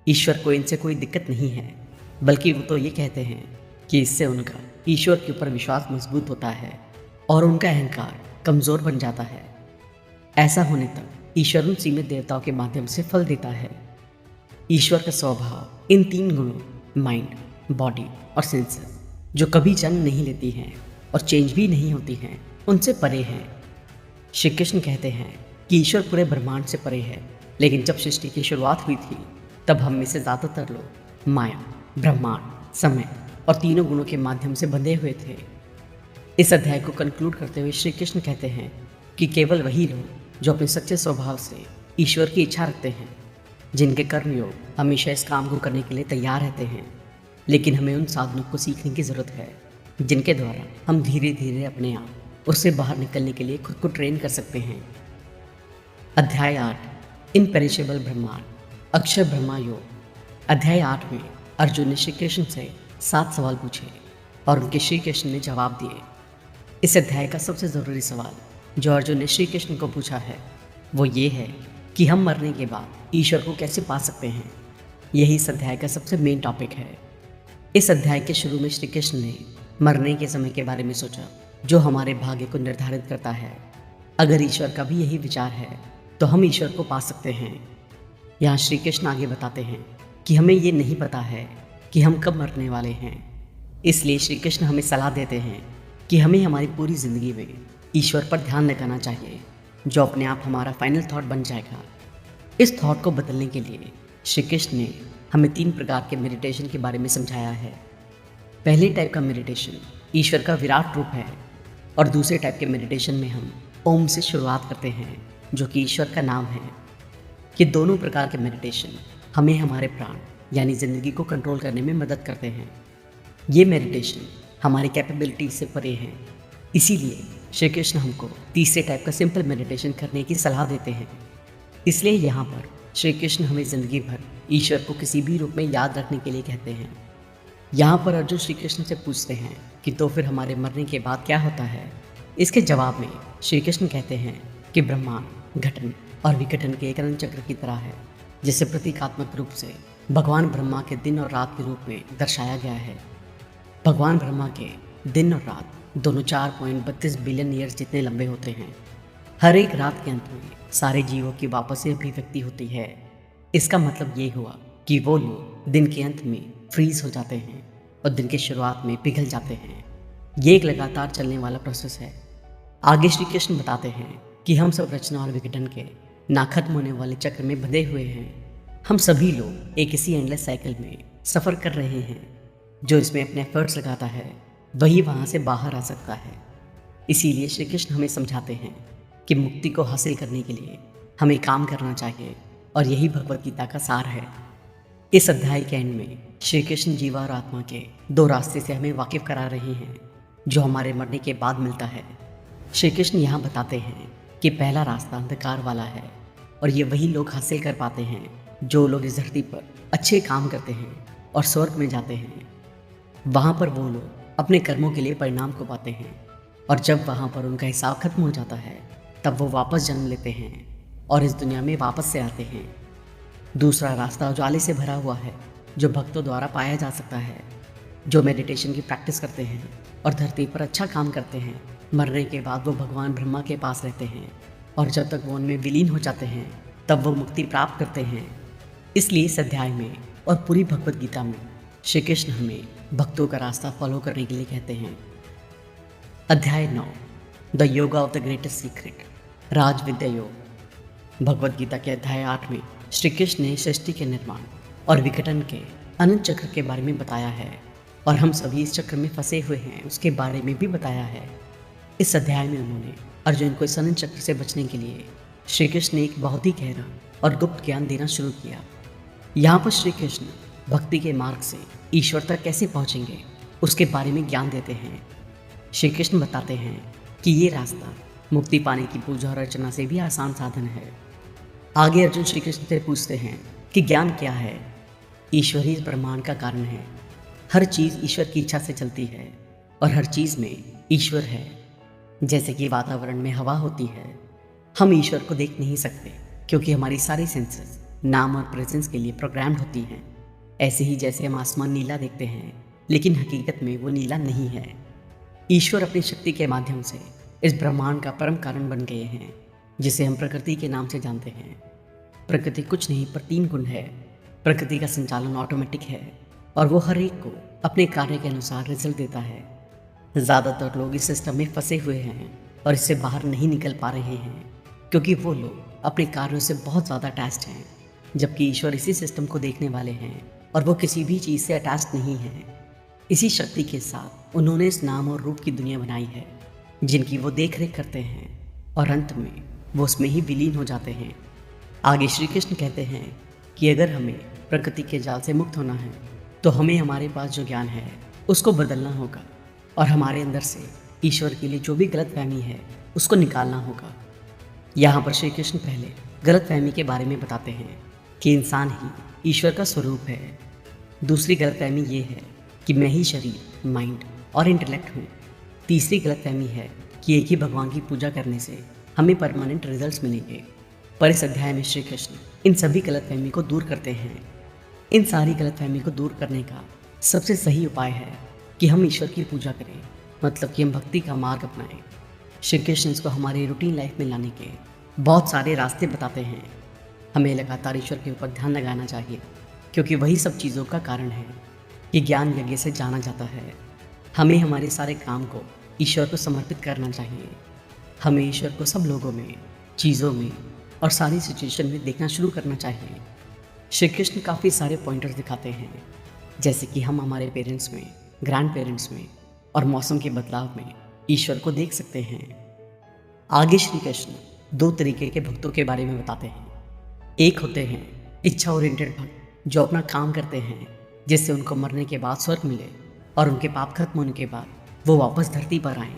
ईश्वर को इनसे कोई दिक्कत नहीं है, बल्कि वो तो ये कहते हैं कि इससे उनका ईश्वर के ऊपर विश्वास मजबूत होता है और उनका अहंकार कमज़ोर बन जाता है। ऐसा होने तक ईश्वर उन सीमित देवताओं के माध्यम से फल देता है। ईश्वर का स्वभाव इन 3 गुणों माइंड, बॉडी और सेंसर, जो कभी जन्म नहीं लेती हैं और चेंज भी नहीं होती हैं, उनसे परे हैं। श्री कृष्ण कहते हैं कि ईश्वर पूरे ब्रह्मांड से परे है, लेकिन जब सृष्टि की शुरुआत हुई थी तब हम में से ज़्यादातर लोग माया, ब्रह्मांड, समय और तीनों गुणों के माध्यम से बंधे हुए थे। इस अध्याय को कंक्लूड करते हुए श्री कृष्ण कहते हैं कि केवल वही लोग जो अपने सच्चे स्वभाव से ईश्वर की इच्छा रखते हैं, जिनके कर्मयोग हमेशा इस काम को करने के लिए तैयार रहते हैं। लेकिन हमें उन साधनों को सीखने की ज़रूरत है जिनके द्वारा हम धीरे धीरे अपने आप उससे बाहर निकलने के लिए खुद को ट्रेन कर सकते हैं। अध्याय 8 इनपेरिशेबल ब्रह्मांड, अक्षर ब्रह्मा योग। अध्याय 8 में अर्जुन ने श्री कृष्ण से 7 सवाल पूछे और उनके श्री कृष्ण ने जवाब दिए। इस अध्याय का सबसे ज़रूरी सवाल जो अर्जुन ने श्री कृष्ण को पूछा है वो ये है कि हम मरने के बाद ईश्वर को कैसे पा सकते हैं। यही इस अध्याय का सबसे मेन टॉपिक है। इस अध्याय के शुरू में श्री कृष्ण ने मरने के समय के बारे में सोचा, जो हमारे भाग्य को निर्धारित करता है। अगर ईश्वर का भी यही विचार है तो हम ईश्वर को पा सकते हैं। यहाँ श्री कृष्ण आगे बताते हैं कि हमें ये नहीं पता है कि हम कब मरने वाले हैं। इसलिए श्री कृष्ण हमें सलाह देते हैं कि हमें हमारी पूरी ज़िंदगी में ईश्वर पर ध्यान लगाना चाहिए, जो अपने आप हमारा फाइनल थॉट बन जाएगा। इस थॉट को बदलने के लिए श्री कृष्ण ने हमें 3 प्रकार के मेडिटेशन के बारे में समझाया है। पहले टाइप का मेडिटेशन ईश्वर का विराट रूप है और दूसरे टाइप के मेडिटेशन में हम ओम से शुरुआत करते हैं, जो कि ईश्वर का नाम है। ये दोनों प्रकार के मेडिटेशन हमें हमारे प्राण यानी ज़िंदगी को कंट्रोल करने में मदद करते हैं। ये मेडिटेशन हमारी कैपेबिलिटी से परे हैं। इसीलिए श्री कृष्ण हमको तीसरे टाइप का सिंपल मेडिटेशन करने की सलाह देते हैं। इसलिए यहाँ पर श्री कृष्ण हमें ज़िंदगी भर ईश्वर को किसी भी रूप में याद रखने के लिए कहते हैं। यहाँ पर अर्जुन श्री कृष्ण से पूछते हैं कि तो फिर हमारे मरने के बाद क्या होता है। इसके जवाब में श्री कृष्ण कहते हैं कि ब्रह्मांड घटन और विघटन के एक अनंत चक्र की तरह है, जिसे प्रतीकात्मक रूप से भगवान ब्रह्मा के दिन और रात के रूप में दर्शाया गया है। भगवान ब्रह्मा के दिन और रात दोनों 4.32 बिलियन ईयर्स जितने लंबे होते हैं। हर एक रात के अंत में सारे जीवों की वापस से अभिव्यक्ति होती है। इसका मतलब ये हुआ कि वो लोग दिन के अंत में फ्रीज हो जाते हैं और दिन के शुरुआत में पिघल जाते हैं। ये एक लगातार चलने वाला प्रोसेस है। आगे श्री कृष्ण बताते हैं कि हम सब रचना और विघटन के ना खत्म होने वाले चक्र में बंधे हुए हैं। हम सभी लोग एक इसी एंडलेस साइकिल में सफ़र कर रहे हैं। जो इसमें अपने एफर्ट्स लगाता है वही वहाँ से बाहर आ सकता है। इसीलिए श्री कृष्ण हमें समझाते हैं कि मुक्ति को हासिल करने के लिए हमें काम करना चाहिए, और यही भगवद गीता का सार है। इस अध्याय के एंड में श्री कृष्ण जीवा और आत्मा के 2 रास्ते से हमें वाकिफ करा रहे हैं, जो हमारे मरने के बाद मिलता है। श्री कृष्ण यहाँ बताते हैं कि पहला रास्ता अंधकार वाला है और ये वही लोग हासिल कर पाते हैं जो लोग इस धरती पर अच्छे काम करते हैं और स्वर्ग में जाते हैं। वहाँ पर वो लोग अपने कर्मों के लिए परिणाम को पाते हैं और जब वहाँ पर उनका हिसाब खत्म हो जाता है तब वो वापस जन्म लेते हैं और इस दुनिया में वापस से आते हैं। दूसरा रास्ता उजाले से भरा हुआ है जो भक्तों द्वारा पाया जा सकता है, जो मेडिटेशन की प्रैक्टिस करते हैं और धरती पर अच्छा काम करते हैं। मरने के बाद वो भगवान ब्रह्मा के पास रहते हैं और जब तक वो उनमें विलीन हो जाते हैं तब वो मुक्ति प्राप्त करते हैं। इसलिए इस अध्याय में और पूरी भगवद गीता में श्री कृष्ण हमें भक्तों का रास्ता फॉलो करने के लिए कहते हैं। अध्याय 9, the yoga of the greatest secret, राज विद्या योग। भगवद गीता के अध्याय 8 में श्री कृष्ण ने सृष्टि के निर्माण और विघटन के अनंत चक्र के बारे में बताया है और हम सभी इस चक्र में फंसे हुए हैं उसके बारे में भी बताया है। इस अध्याय में उन्होंने अर्जुन को इस अनंत चक्र से बचने के लिए श्री कृष्ण ने एक बहुत ही गहरा और गुप्त ज्ञान देना शुरू किया। यहाँ पर श्री कृष्ण भक्ति के मार्ग से ईश्वर तक कैसे पहुँचेंगे उसके बारे में ज्ञान देते हैं। श्री कृष्ण बताते हैं कि ये रास्ता मुक्ति पाने की पूजा और अर्चना से भी आसान साधन है। आगे अर्जुन श्री कृष्ण से पूछते हैं कि ज्ञान क्या है। ईश्वर ही इस ब्रह्मांड का कारण है। हर चीज़ ईश्वर की इच्छा से चलती है और हर चीज़ में ईश्वर है। जैसे कि वातावरण में हवा होती है, हम ईश्वर को देख नहीं सकते क्योंकि हमारी सारी सेंसेस नाम और प्रेजेंस के लिए प्रोग्राम्ड होती हैं। ऐसे ही जैसे हम आसमान नीला देखते हैं लेकिन हकीकत में वो नीला नहीं है। ईश्वर अपनी शक्ति के माध्यम से इस ब्रह्मांड का परम कारण बन गए हैं जिसे हम प्रकृति के नाम से जानते हैं। प्रकृति कुछ नहीं पर 3 गुण है। प्रकृति का संचालन ऑटोमेटिक है और वो हर एक को अपने कार्य के अनुसार रिजल्ट देता है। ज़्यादातर लोग इस सिस्टम में फंसे हुए हैं और इससे बाहर नहीं निकल पा रहे हैं क्योंकि वो लोग अपने कार्यों से बहुत ज़्यादा अटैच्ड हैं, जबकि ईश्वर इसी सिस्टम को देखने वाले हैं और वो किसी भी चीज़ से अटैच्ड नहीं है। इसी शक्ति के साथ उन्होंने इस नाम और रूप की दुनिया बनाई है जिनकी वो देख रेख करते हैं और अंत में वो उसमें ही विलीन हो जाते हैं। आगे श्री कृष्ण कहते हैं कि अगर हमें प्रकृति के जाल से मुक्त होना है तो हमें हमारे पास जो ज्ञान है उसको बदलना होगा और हमारे अंदर से ईश्वर के लिए जो भी गलतफहमी है उसको निकालना होगा। यहाँ पर श्री कृष्ण पहले गलतफहमी के बारे में बताते हैं कि इंसान ही ईश्वर का स्वरूप है। दूसरी गलतफहमी ये है कि मैं ही शरीर, माइंड और इंटेलेक्ट हूँ। तीसरी गलतफहमी है कि एक ही भगवान की पूजा करने से हमें परमानेंट रिजल्ट्स मिलेंगे। पर इस अध्याय में श्री कृष्ण इन सभी गलतफहमी को दूर करते हैं। इन सारी गलतफहमी को दूर करने का सबसे सही उपाय है कि हम ईश्वर की पूजा करें, मतलब कि हम भक्ति का मार्ग अपनाएं। श्री कृष्ण इसको हमारी रूटीन लाइफ में लाने के बहुत सारे रास्ते बताते हैं। हमें लगातार ईश्वर के ऊपर ध्यान लगाना चाहिए क्योंकि वही सब चीज़ों का कारण है। ये ज्ञान यज्ञ से जाना जाता है। हमें हमारे सारे काम को ईश्वर को समर्पित करना चाहिए। हमें ईश्वर को सब लोगों में, चीज़ों में और सारी सिचुएशन में देखना शुरू करना चाहिए। श्री कृष्ण काफ़ी सारे पॉइंटर्स दिखाते हैं, जैसे कि हम हमारे पेरेंट्स में, ग्रैंड पेरेंट्स में और मौसम के बदलाव में ईश्वर को देख सकते हैं। आगे श्री कृष्ण 2 तरीके के भक्तों के बारे में बताते हैं। एक होते हैं इच्छा ओरिएंटेड भक्त जो अपना काम करते हैं जिससे उनको मरने के बाद स्वर्ग मिले और उनके पाप खत्म होने के बाद वो वापस धरती पर आएँ।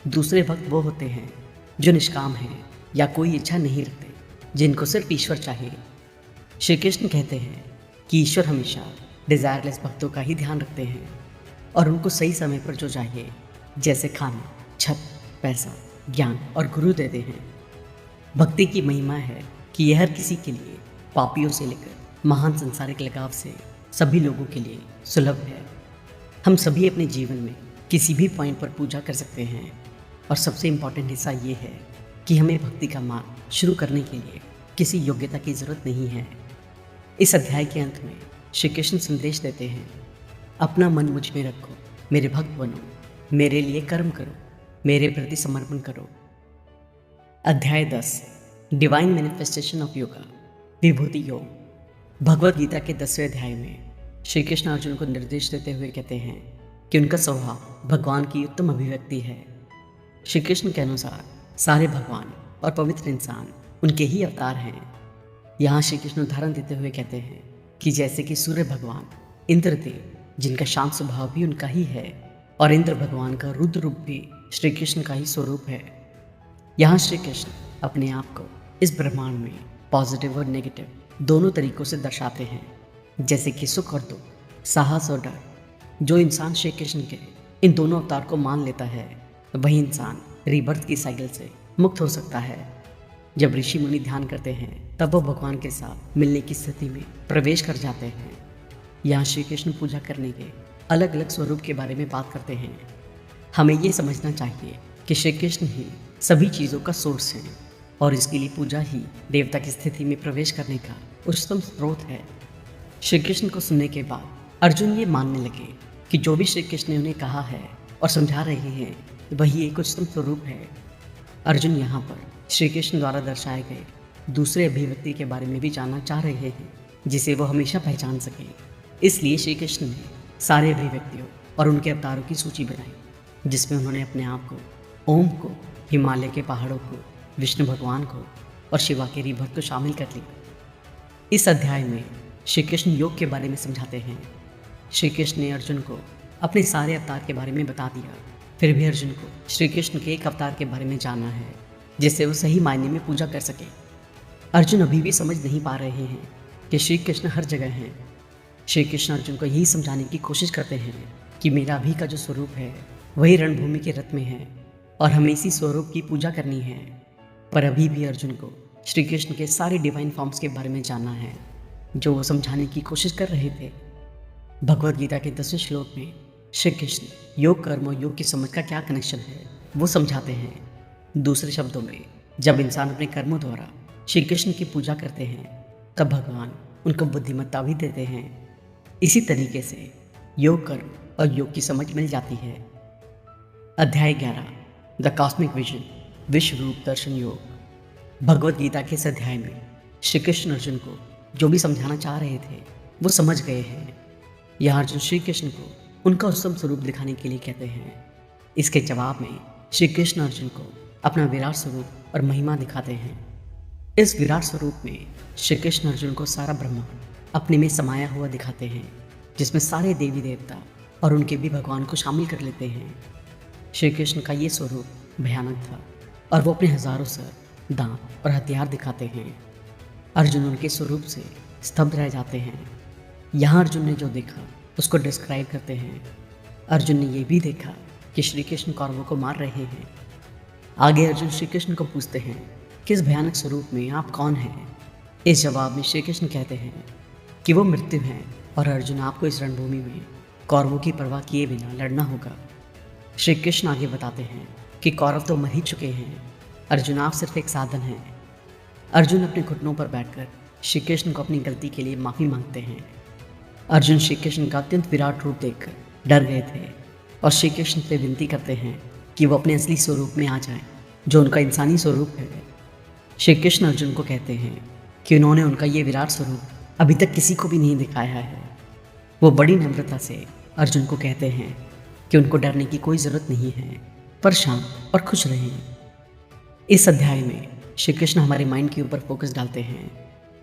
दूसरे भक्त वो होते हैं जो निष्काम हैं या कोई इच्छा नहीं रखते, जिनको सिर्फ ईश्वर चाहिए। श्री कृष्ण कहते हैं कि ईश्वर हमेशा डिज़ायरलेस भक्तों का ही ध्यान रखते हैं और उनको सही समय पर जो चाहिए, जैसे खाना, छत, पैसा, ज्ञान और गुरु देते हैं। भक्ति की महिमा है कि यह हर किसी के लिए, पापियों से लेकर महान संसारिक लगाव से सभी लोगों के लिए सुलभ है। हम सभी अपने जीवन में किसी भी पॉइंट पर पूजा कर सकते हैं और सबसे इम्पॉर्टेंट हिस्सा ये है कि हमें भक्ति का मार्ग शुरू करने के लिए किसी योग्यता की ज़रूरत नहीं है। इस अध्याय के अंत में श्री कृष्ण संदेश देते हैं, अपना मन मुझ में रखो, मेरे भक्त बनो, मेरे लिए कर्म करो, मेरे प्रति समर्पण करो। अध्याय 10, डिवाइन मैनिफेस्टेशन ऑफ योगा, विभूति योग। भगवद गीता के 10वें अध्याय में श्री कृष्ण अर्जुन को निर्देश देते हुए कहते हैं कि उनका स्वभाव भगवान की उत्तम अभिव्यक्ति है। श्री कृष्ण के अनुसार सारे भगवान और पवित्र इंसान उनके ही अवतार हैं। यहाँ श्री कृष्ण उदाहरण देते हुए कहते हैं कि जैसे कि सूर्य भगवान इंद्रदेव, जिनका शांत स्वभाव भी उनका ही है, और इंद्र भगवान का रुद्र रूप भी श्री कृष्ण का ही स्वरूप है। यहाँ श्री कृष्ण अपने आप को इस ब्रह्मांड में पॉजिटिव और नेगेटिव दोनों तरीकों से दर्शाते हैं, जैसे कि सुख और दुख, साहस और डर। जो इंसान श्री कृष्ण के इन दोनों अवतार को मान लेता है, वही इंसान रीबर्थ की साइकिल से मुक्त हो सकता है। जब ऋषि मुनि ध्यान करते हैं, तब वो भगवान के साथ मिलने की स्थिति में प्रवेश कर जाते हैं। यहाँ श्री कृष्ण पूजा करने के अलग अलग स्वरूप के बारे में बात करते हैं। हमें ये समझना चाहिए कि श्री कृष्ण ही सभी चीज़ों का सोर्स है और इसके लिए पूजा ही देवता की स्थिति में प्रवेश करने का उच्चतम स्रोत है। श्री कृष्ण को सुनने के बाद अर्जुन ये मानने लगे कि जो भी श्री कृष्ण ने उन्हें कहा है और समझा रहे हैं, वही एक उच्चतम स्वरूप है। अर्जुन यहाँ पर श्री कृष्ण द्वारा दर्शाए गए दूसरे अभिव्यक्ति के बारे में भी जानना चाह रहे हैं, जिसे वो हमेशा पहचान सके। इसलिए श्री कृष्ण ने सारे अभिव्यक्तियों और उनके अवतारों की सूची बनाई, जिसमें उन्होंने अपने आप को, ओम को, हिमालय के पहाड़ों को, विष्णु भगवान को और शिवा के रीबर्थ को शामिल कर लिया। इस अध्याय में श्री कृष्ण योग के बारे में समझाते हैं। श्री कृष्ण ने अर्जुन को अपने सारे अवतार के बारे में बता दिया, फिर भी अर्जुन को श्री कृष्ण के एक अवतार के बारे में जानना है, जिससे वो सही मायने में पूजा कर सके। अर्जुन अभी भी समझ नहीं पा रहे हैं कि श्री कृष्ण हर जगह हैं। श्री कृष्ण अर्जुन को यही समझाने की कोशिश करते हैं कि मेरा अभी का जो स्वरूप है वही रणभूमि के रथ में है और हमें इसी स्वरूप की पूजा करनी है। पर अभी भी अर्जुन को श्री कृष्ण के सारे डिवाइन फॉर्म्स के बारे में जानना है, जो वो समझाने की कोशिश कर रहे थे। भगवद गीता के 10वें श्लोक में श्री कृष्ण योग, कर्म और योग की समझ का क्या कनेक्शन है वो समझाते हैं। दूसरे शब्दों में, जब इंसान अपने कर्मों द्वारा श्री कृष्ण की पूजा करते हैं, तब भगवान उनको बुद्धिमत्ता भी देते हैं। इसी तरीके से योग, कर्म और योग की समझ मिल जाती है। अध्याय 11, द कॉस्मिक विजन, विश्व रूप दर्शन योग। भगवद गीता के इस अध्याय में श्री कृष्ण अर्जुन को जो भी समझाना चाह रहे थे वो समझ गए हैं। यहाँ अर्जुन श्री कृष्ण को उनका उत्तम स्वरूप दिखाने के लिए कहते हैं। इसके जवाब में श्री कृष्ण अर्जुन को अपना विराट स्वरूप और महिमा दिखाते हैं। इस विराट स्वरूप में श्री कृष्ण अर्जुन को सारा ब्रह्मांड अपने में समाया हुआ दिखाते हैं, जिसमें सारे देवी देवता और उनके भी भगवान को शामिल कर लेते हैं। श्री कृष्ण का ये स्वरूप भयानक था और वो अपने हजारों सर, दांत और हथियार दिखाते हैं। अर्जुन उनके स्वरूप से स्तब्ध रह जाते हैं। यहाँ अर्जुन ने जो देखा उसको डिस्क्राइब करते हैं। अर्जुन ने ये भी देखा कि श्री कृष्ण कौरवों को मार रहे हैं। आगे अर्जुन श्री कृष्ण को पूछते हैं कि इस भयानक स्वरूप में आप कौन हैं। इस जवाब में श्री कृष्ण कहते हैं कि वो मृत्यु हैं और अर्जुन आपको इस रणभूमि में कौरवों की परवाह किए बिना लड़ना होगा। श्री कृष्ण आगे बताते हैं कि कौरव तो मर ही चुके हैं, अर्जुन आप सिर्फ एक साधन हैं। अर्जुन अपने घुटनों पर बैठकर श्री कृष्ण को अपनी गलती के लिए माफ़ी मांगते हैं। अर्जुन श्री कृष्ण का अत्यंत विराट रूप देखकर डर गए थे और श्री कृष्ण से विनती करते हैं कि वो अपने असली स्वरूप में आ जाएं, जो उनका इंसानी स्वरूप है। श्री कृष्ण अर्जुन को कहते हैं कि उन्होंने उनका ये विराट स्वरूप अभी तक किसी को भी नहीं दिखाया है। वो बड़ी नम्रता से अर्जुन को कहते हैं कि उनको डरने की कोई ज़रूरत नहीं है, पर शांत और खुश रहें। इस अध्याय में श्री कृष्ण हमारे माइंड के ऊपर फोकस डालते हैं।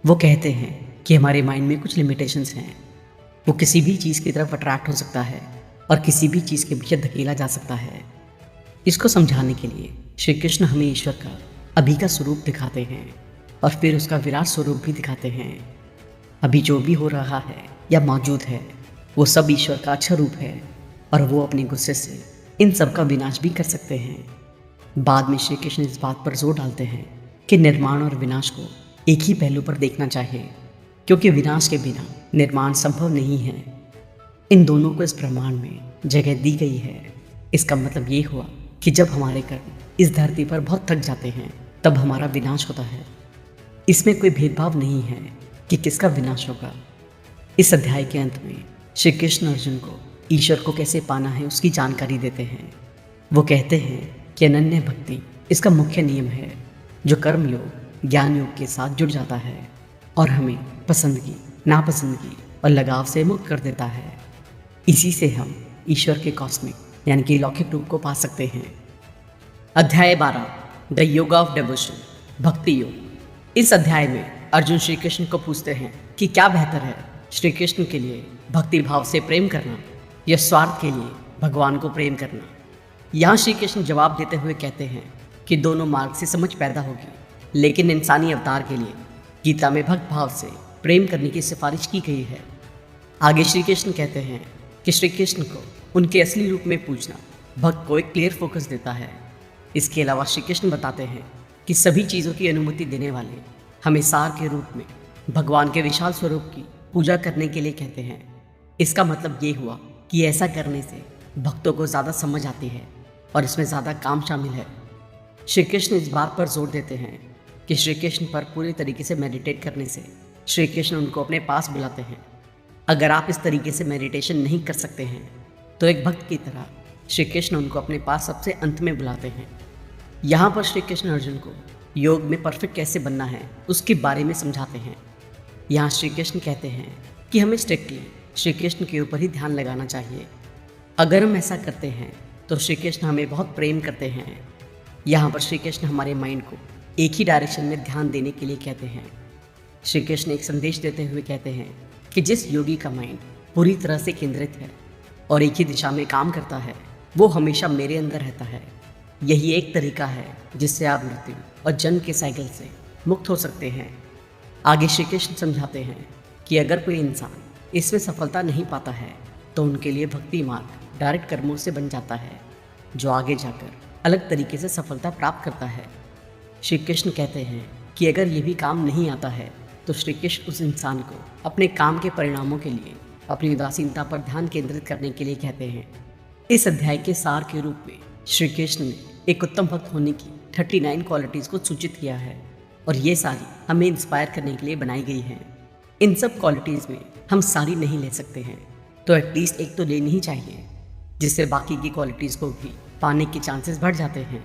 वो कहते हैं कि हमारे माइंड में कुछ लिमिटेशंस हैं। वो किसी भी चीज़ की तरफ अट्रैक्ट हो सकता है और किसी भी चीज़ के पीछे धकेला जा सकता है। इसको समझाने के लिए श्री कृष्ण हमें ईश्वर का अभी का स्वरूप दिखाते हैं और फिर उसका विराट स्वरूप भी दिखाते हैं। अभी जो भी हो रहा है या मौजूद है, वो सब ईश्वर का अच्छा रूप है और वो अपने गुस्से से इन सब का विनाश भी कर सकते हैं। बाद में श्री कृष्ण इस बात पर जोर डालते हैं कि निर्माण और विनाश को एक ही पहलू पर देखना चाहिए, क्योंकि विनाश के बिना निर्माण संभव नहीं है। इन दोनों को इस ब्रह्मांड में जगह दी गई है। इसका मतलब ये हुआ कि जब हमारे कर्म इस धरती पर बहुत थक जाते हैं, तब हमारा विनाश होता है। इसमें कोई भेदभाव नहीं है कि किसका विनाश होगा। इस अध्याय के अंत में श्री कृष्ण अर्जुन को ईश्वर को कैसे पाना है उसकी जानकारी देते हैं। वो कहते हैं कि अनन्य भक्ति इसका मुख्य नियम है, जो कर्म योग ज्ञान योग के साथ जुड़ जाता है और हमें पसंदगी, नापसंदगी और लगाव से मुक्त कर देता है। इसी से हम ईश्वर के कॉस्मिक यानी कि लौकिक रूप को पा सकते हैं। अध्याय 12, द योगा ऑफ डेवोशन, भक्ति योग। इस अध्याय में अर्जुन श्री कृष्ण को पूछते हैं कि क्या बेहतर है, श्री कृष्ण के लिए भक्ति भाव से प्रेम करना या स्वार्थ के लिए भगवान को प्रेम करना। यहाँ श्री कृष्ण जवाब देते हुए कहते हैं कि दोनों मार्ग से समझ पैदा होगी, लेकिन इंसानी अवतार के लिए गीता में भक्त भाव से प्रेम करने की सिफारिश की गई है। आगे श्री कृष्ण कहते हैं कि श्री कृष्ण को उनके असली रूप में पूजना भक्त को एक क्लियर फोकस देता है। इसके अलावा श्री कृष्ण बताते हैं कि सभी चीज़ों की अनुमति देने वाले हमें सार के रूप में भगवान के विशाल स्वरूप की पूजा करने के लिए कहते हैं। इसका मतलब ये हुआ कि ऐसा करने से भक्तों को ज़्यादा समझ आती है और इसमें ज़्यादा काम शामिल है। श्री कृष्ण इस बात पर जोर देते हैं कि श्री कृष्ण पर पूरे तरीके से मेडिटेट करने से श्री कृष्ण उनको अपने पास बुलाते हैं। अगर आप इस तरीके से मेडिटेशन नहीं कर सकते हैं तो एक भक्त की तरह श्री कृष्ण उनको अपने पास सबसे अंत में बुलाते हैं। यहाँ पर श्री कृष्ण अर्जुन को योग में परफेक्ट कैसे बनना है उसके बारे में समझाते हैं। यहाँ श्री कृष्ण कहते हैं कि हमें स्ट्रिक्टली श्री कृष्ण के ऊपर ही ध्यान लगाना चाहिए। अगर हम ऐसा करते हैं तो श्री कृष्ण हमें बहुत प्रेम करते हैं। यहाँ पर श्री कृष्ण हमारे माइंड को एक ही डायरेक्शन में ध्यान देने के लिए कहते हैं। श्री कृष्ण एक संदेश देते हुए कहते हैं कि जिस योगी का माइंड पूरी तरह से केंद्रित है और एक ही दिशा में काम करता है वो हमेशा मेरे अंदर रहता है। यही एक तरीका है जिससे आप मृत्यु और जन्म के साइकिल से मुक्त हो सकते हैं। आगे श्री कृष्ण समझाते हैं कि अगर कोई इंसान इसमें सफलता नहीं पाता है तो उनके लिए भक्ति मार्ग डायरेक्ट कर्मों से बन जाता है, जो आगे जाकर अलग तरीके से सफलता प्राप्त करता है। श्री कृष्ण कहते हैं कि अगर ये भी काम नहीं आता है तो श्री कृष्ण उस इंसान को अपने काम के परिणामों के लिए अपनी उदासीनता पर ध्यान केंद्रित करने के लिए कहते हैं। इस अध्याय के सार के रूप में श्री कृष्ण ने एक उत्तम भक्त होने की 39 क्वालिटीज़ को सूचित किया है और ये सारी हमें इंस्पायर करने के लिए बनाई गई हैं। इन सब क्वालिटीज़ में हम सारी नहीं ले सकते हैं तो एटलीस्ट एक तो लेनी ही चाहिए, जिससे बाकी की क्वालिटीज़ को भी पाने के चांसेस बढ़ जाते हैं।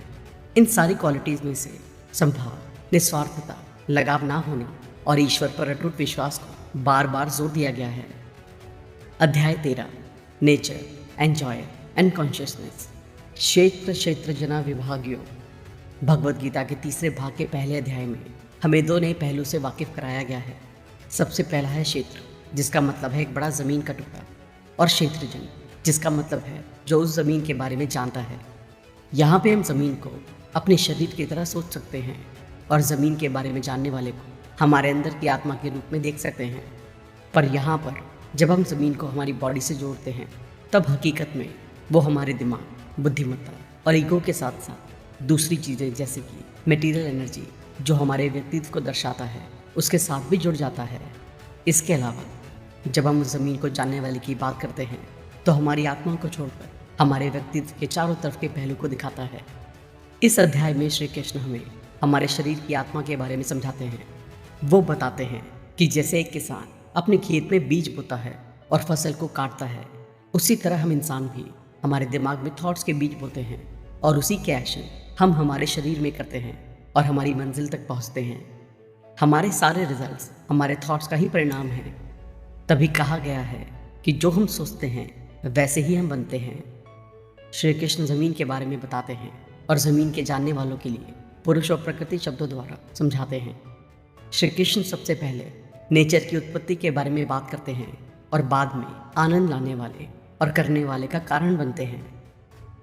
इन सारी क्वालिटीज़ में से संभाव, निस्वार्थता, लगाव ना होना और ईश्वर पर अटूट विश्वास को बार बार जोर दिया गया है। अध्याय 13 नेचर, एंजॉय एंड कॉन्शियसनेस। क्षेत्र क्षेत्र जना विभाग्यो। भगवद गीता के तीसरे भाग के पहले अध्याय में हमें दो नए पहलू से वाकिफ कराया गया है। सबसे पहला है क्षेत्र, जिसका मतलब है एक बड़ा ज़मीन का टुकड़ा, और क्षेत्रजन, जिसका मतलब है जो उस ज़मीन के बारे में जानता है। यहाँ पे हम ज़मीन को अपने शरीर की तरह सोच सकते हैं और ज़मीन के बारे में जानने वाले को हमारे अंदर की आत्मा के रूप में देख सकते हैं। पर यहाँ पर जब हम ज़मीन को हमारी बॉडी से जोड़ते हैं तब हकीकत में वो हमारे दिमाग, बुद्धिमत्ता और ईगो के साथ साथ दूसरी चीज़ें जैसे कि मटेरियल एनर्जी जो हमारे व्यक्तित्व को दर्शाता है उसके साथ भी जुड़ जाता है। इसके अलावा जब हम उस ज़मीन को जानने वाले की बात करते हैं तो हमारी आत्मा को छोड़कर हमारे व्यक्तित्व के चारों तरफ के पहलू को दिखाता है। इस अध्याय में श्री कृष्ण हमें हमारे शरीर की आत्मा के बारे में समझाते हैं। वो बताते हैं कि जैसे एक किसान अपने खेत में बीज बोता है और फसल को काटता है, उसी तरह हम इंसान भी हमारे दिमाग में थॉट्स के बीज बोते हैं और उसी के एक्शन हम हमारे शरीर में करते हैं और हमारी मंजिल तक पहुंचते हैं। हमारे सारे रिजल्ट्स हमारे थॉट्स का ही परिणाम है। तभी कहा गया है कि जो हम सोचते हैं वैसे ही हम बनते हैं। श्री कृष्ण ज़मीन के बारे में बताते हैं और ज़मीन के जानने वालों के लिए पुरुष और प्रकृति शब्दों द्वारा समझाते हैं। श्री कृष्ण सबसे पहले नेचर की उत्पत्ति के बारे में बात करते हैं और बाद में आनंद लाने वाले और करने वाले का कारण बनते हैं।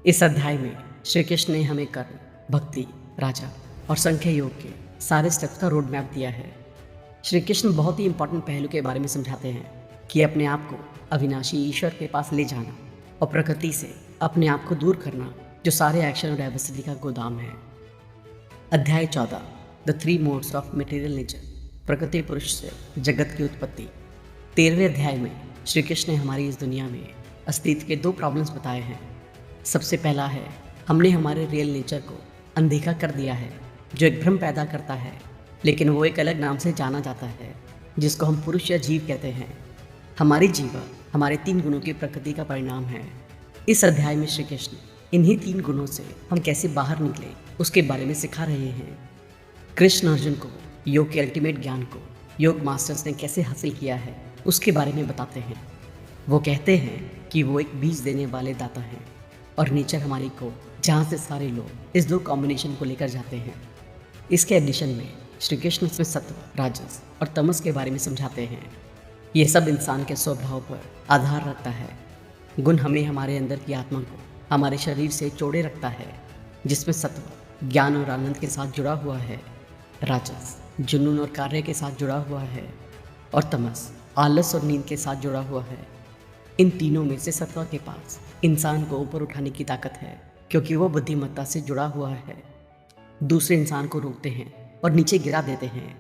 इस अध्याय में श्री कृष्ण ने हमें कर्म, भक्ति, राजा और संख्या योग के सारे स्टेप्स का रोड मैप दिया है। श्री कृष्ण बहुत ही इंपॉर्टेंट पहलू के बारे में समझाते हैं कि अपने आप को अविनाशी ईश्वर के पास ले जाना और प्रकृति से अपने आप को दूर करना, जो सारे एक्शन और डाइवर्सिटी का गोदाम है। अध्याय 14 the 3 modes of material nature. प्रकृति पुरुष से जगत की उत्पत्ति। 13वें अध्याय में श्री कृष्ण ने हमारी इस दुनिया में अस्तित्व के 2 प्रॉब्लम्स बताए हैं। सबसे पहला है हमने हमारे रियल नेचर को अनदेखा कर दिया है, जो एक भ्रम पैदा करता है, लेकिन वो एक अलग नाम से जाना जाता है जिसको हम पुरुष या जीव कहते हैं। हमारी जीवा हमारे 3 गुणों की प्रकृति का परिणाम है। इस अध्याय में श्री कृष्ण इन्हीं 3 गुणों से हम कैसे बाहर निकले उसके बारे में सिखा रहे हैं। कृष्ण अर्जुन को योग के अल्टीमेट ज्ञान को योग मास्टर्स ने कैसे हासिल किया है उसके बारे में बताते हैं। वो कहते हैं कि वो एक बीज देने वाले दाता हैं और नेचर हमारी को जहाँ से सारे लोग इस 2 कॉम्बिनेशन को लेकर जाते हैं। इसके एडिशन में श्री कृष्ण इसमें सत्व, राजस और तमस के बारे में समझाते हैं। ये सब इंसान के स्वभाव पर आधार रखता है। गुण हमें हमारे अंदर की आत्मा को हमारे शरीर से जोड़े रखता है, जिसमें सत्व ज्ञान और आनंद के साथ जुड़ा हुआ है, राजस जुनून और कार्य के साथ जुड़ा हुआ है, और तमस आलस और नींद के साथ जुड़ा हुआ है। इन तीनों में से सत्व के पास इंसान को ऊपर उठाने की ताकत है, क्योंकि वो बुद्धिमत्ता से जुड़ा हुआ है। दूसरे इंसान को रोकते हैं और नीचे गिरा देते हैं।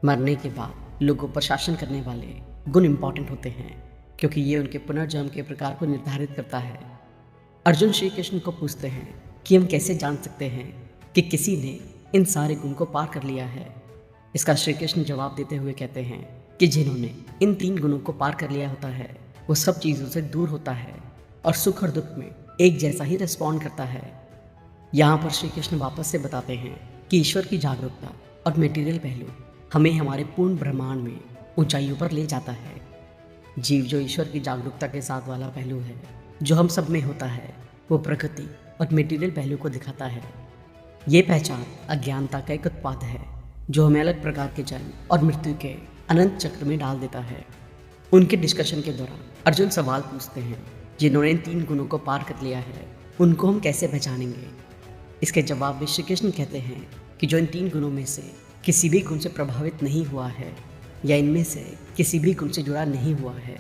मरने के बाद लोगों पर शासन करने वाले गुण इंपॉर्टेंट होते हैं, क्योंकि ये उनके पुनर्जन्म के प्रकार को निर्धारित करता है। अर्जुन श्री कृष्ण को पूछते हैं कि हम कैसे जान सकते हैं कि किसी ने इन सारे गुण को पार कर लिया है। इसका श्री कृष्ण जवाब देते हुए कहते हैं कि जिन्होंने इन 3 गुणों को पार कर लिया होता है, वो सब चीज़ों से दूर होता है और सुख और दुख में एक जैसा ही रिस्पॉन्ड करता है। यहाँ पर श्री कृष्ण वापस से बताते हैं कि ईश्वर की जागरूकता और मेटीरियल पहलू हमें हमारे पूर्ण ब्रह्मांड में ऊंचाइयों पर ले जाता है। जीव जो ईश्वर की जागरूकता के साथ वाला पहलू है, जो हम सब में होता है, वो प्रकृति और मेटीरियल पहलू को दिखाता है। ये पहचान अज्ञानता का एक उत्पाद है, जो हमें अलग प्रकार के जन्म और मृत्यु के अनंत चक्र में डाल देता है। उनके डिस्कशन के दौरान अर्जुन सवाल पूछते हैं, जिन्होंने इन 3 गुणों को पार कर लिया है, उनको हम कैसे पहचानेंगे? इसके जवाब में श्री कृष्ण कहते हैं कि जो इन 3 गुणों में से किसी भी गुण से प्रभावित नहीं हुआ है, या इनमें से किसी भी गुण से जुड़ा नहीं हुआ है,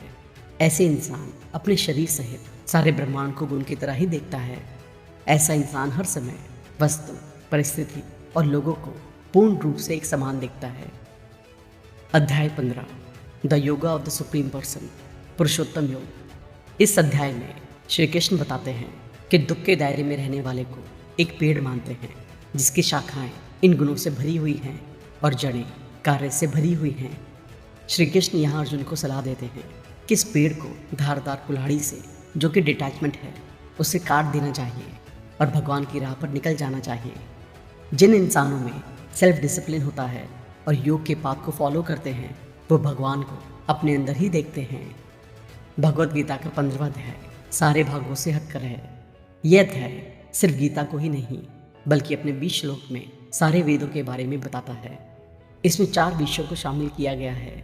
ऐसे इंसान अपने शरीर सहित सारे ब्रह्मांड को गुण की तरह ही देखता है। ऐसा इंसान हर समय वस्तु, परिस्थिति और लोगों को पूर्ण रूप से एक समान देखता है। अध्याय 15 the yoga of the supreme person, पुरुषोत्तम योग। इस अध्याय में श्री कृष्ण बताते हैं कि दुख के दायरे में रहने वाले को एक पेड़ मानते हैं, जिसकी शाखाएं इन गुणों से भरी हुई हैं और जड़ें कार्य से भरी हुई हैं। श्री कृष्ण यहाँ अर्जुन को सलाह देते हैं कि इस पेड़ को धारदार कुल्हाड़ी से, जो कि डिटैचमेंट है, उसे काट देना चाहिए और भगवान की राह पर निकल जाना चाहिए। जिन इंसानों में सेल्फ डिसिप्लिन होता है और योग के पाथ को फॉलो करते हैं, वो भगवान को अपने अंदर ही देखते हैं। भगवत गीता का 15वां अध्याय सारे भागों से हटकर है। यह अध्याय सिर्फ गीता को ही नहीं, बल्कि अपने 20 श्लोक में सारे वेदों के बारे में बताता है। इसमें 4 विषयों को शामिल किया गया है,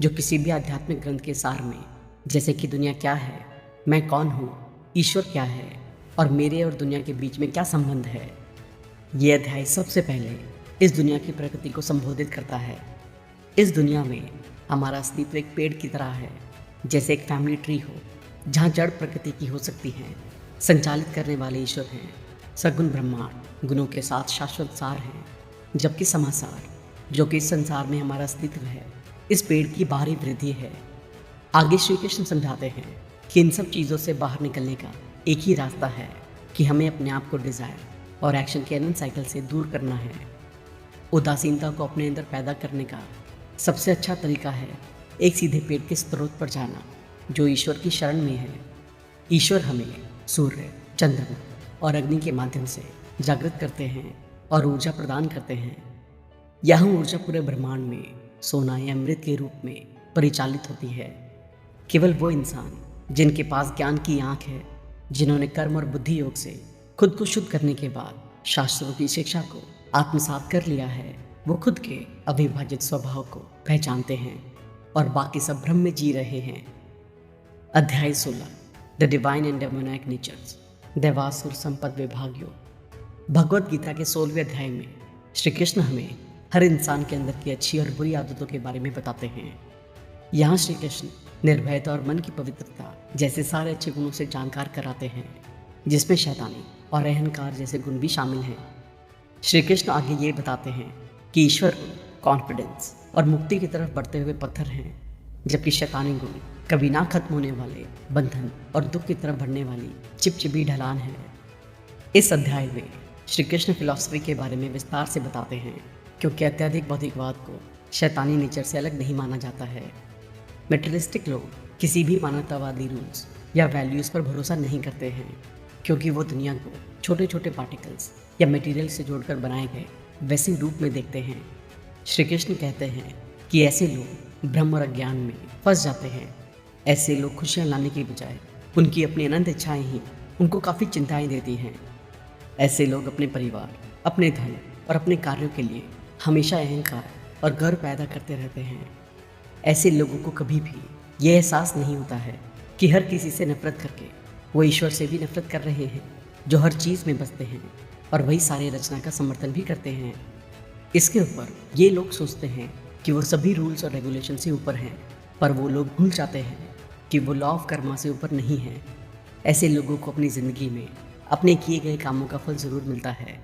जो किसी भी आध्यात्मिक ग्रंथ के सार में, जैसे कि दुनिया क्या है, मैं कौन हूँ, ईश्वर क्या है और मेरे और दुनिया के बीच में क्या संबंध है। ये अध्याय सबसे पहले इस दुनिया की प्रकृति को संबोधित करता है। इस दुनिया में हमारा अस्तित्व एक पेड़ की तरह है, जैसे एक फैमिली ट्री हो, जहाँ जड़ प्रकृति की हो सकती है, संचालित करने वाले ईश्वर हैं, सगुण ब्रह्मांड गुणों के साथ शाश्वत सार हैं, जबकि समासार, जो कि इस संसार में हमारा अस्तित्व है, इस पेड़ की बाहरी वृद्धि है। आगे श्री कृष्ण समझाते हैं कि इन सब चीज़ों से बाहर निकलने का एक ही रास्ता है कि हमें अपने आप को डिज़ायर और एक्शन के अनंत साइकिल से दूर करना है। उदासीनता को अपने अंदर पैदा करने का सबसे अच्छा तरीका है एक सीधे पेड़ के स्रोत पर जाना, जो ईश्वर की शरण में है। ईश्वर हमें सूर्य, चंद्रमा और अग्नि के माध्यम से जागृत करते हैं और ऊर्जा प्रदान करते हैं। यह ऊर्जा पूरे ब्रह्मांड में सोना या अमृत के रूप में परिचालित होती है। केवल वो इंसान जिनके पास ज्ञान की आँख है, जिन्होंने कर्म और बुद्धि योग से खुद को शुद्ध करने के बाद शास्त्रों की शिक्षा को आत्मसात कर लिया है, वो खुद के अविभाजित स्वभाव को पहचानते हैं और बाकी सब भ्रम में जी रहे हैं। अध्याय 16 the divine and demonic natures, देवासुर संपद विभाग योग। भगवत गीता के 16वें अध्याय में श्री कृष्ण हमें हर इंसान के अंदर की अच्छी और बुरी आदतों के बारे में बताते हैं। यहाँ श्री कृष्ण निर्भयता और मन की पवित्रता जैसे सारे अच्छे गुणों से जानकार कराते हैं, जिसमें शैतानी और अहंकार जैसे गुण भी शामिल हैं। श्री कृष्ण आगे ये बताते हैं कि ईश्वर गुण कॉन्फिडेंस और मुक्ति की तरफ बढ़ते हुए पत्थर हैं, जबकि शैतानी गुण कभी ना खत्म होने वाले बंधन और दुख की तरफ बढ़ने वाली चिपचिपी ढलान है। इस अध्याय में श्री कृष्ण फिलॉसफी के बारे में विस्तार से बताते हैं, क्योंकि अत्यधिक भौतिकवाद को शैतानी नेचर से अलग नहीं माना जाता है। मेटेरियलिस्टिक लोग किसी भी मानवतावादी रूल्स या वैल्यूज़ पर भरोसा नहीं करते हैं, क्योंकि वो दुनिया को छोटे छोटे पार्टिकल्स या मटेरियल से जोड़कर बनाए गए वैसे रूप में देखते हैं। श्री कृष्ण कहते हैं कि ऐसे लोग भ्रम और अज्ञान में फंस जाते हैं। ऐसे लोग खुशियाँ लाने की बजाय उनकी अपनी अनंत इच्छाएँ ही उनको काफ़ी चिंताएँ देती हैं। ऐसे लोग अपने परिवार, अपने धन और अपने कार्यों के लिए हमेशा अहंकार और गर्व पैदा करते रहते हैं। ऐसे लोगों को कभी भी यह एहसास नहीं होता है कि हर किसी से नफरत करके वो ईश्वर से भी नफरत कर रहे हैं जो हर चीज़ में बसते हैं और वही सारे रचना का समर्थन भी करते हैं। इसके ऊपर ये लोग सोचते हैं कि वो सभी रूल्स और रेगुलेशन से ऊपर हैं, पर वो लोग भूल जाते हैं कि वो लॉ ऑफ कर्मा से ऊपर नहीं है। ऐसे लोगों को अपनी ज़िंदगी में अपने किए गए कामों का फल ज़रूर मिलता है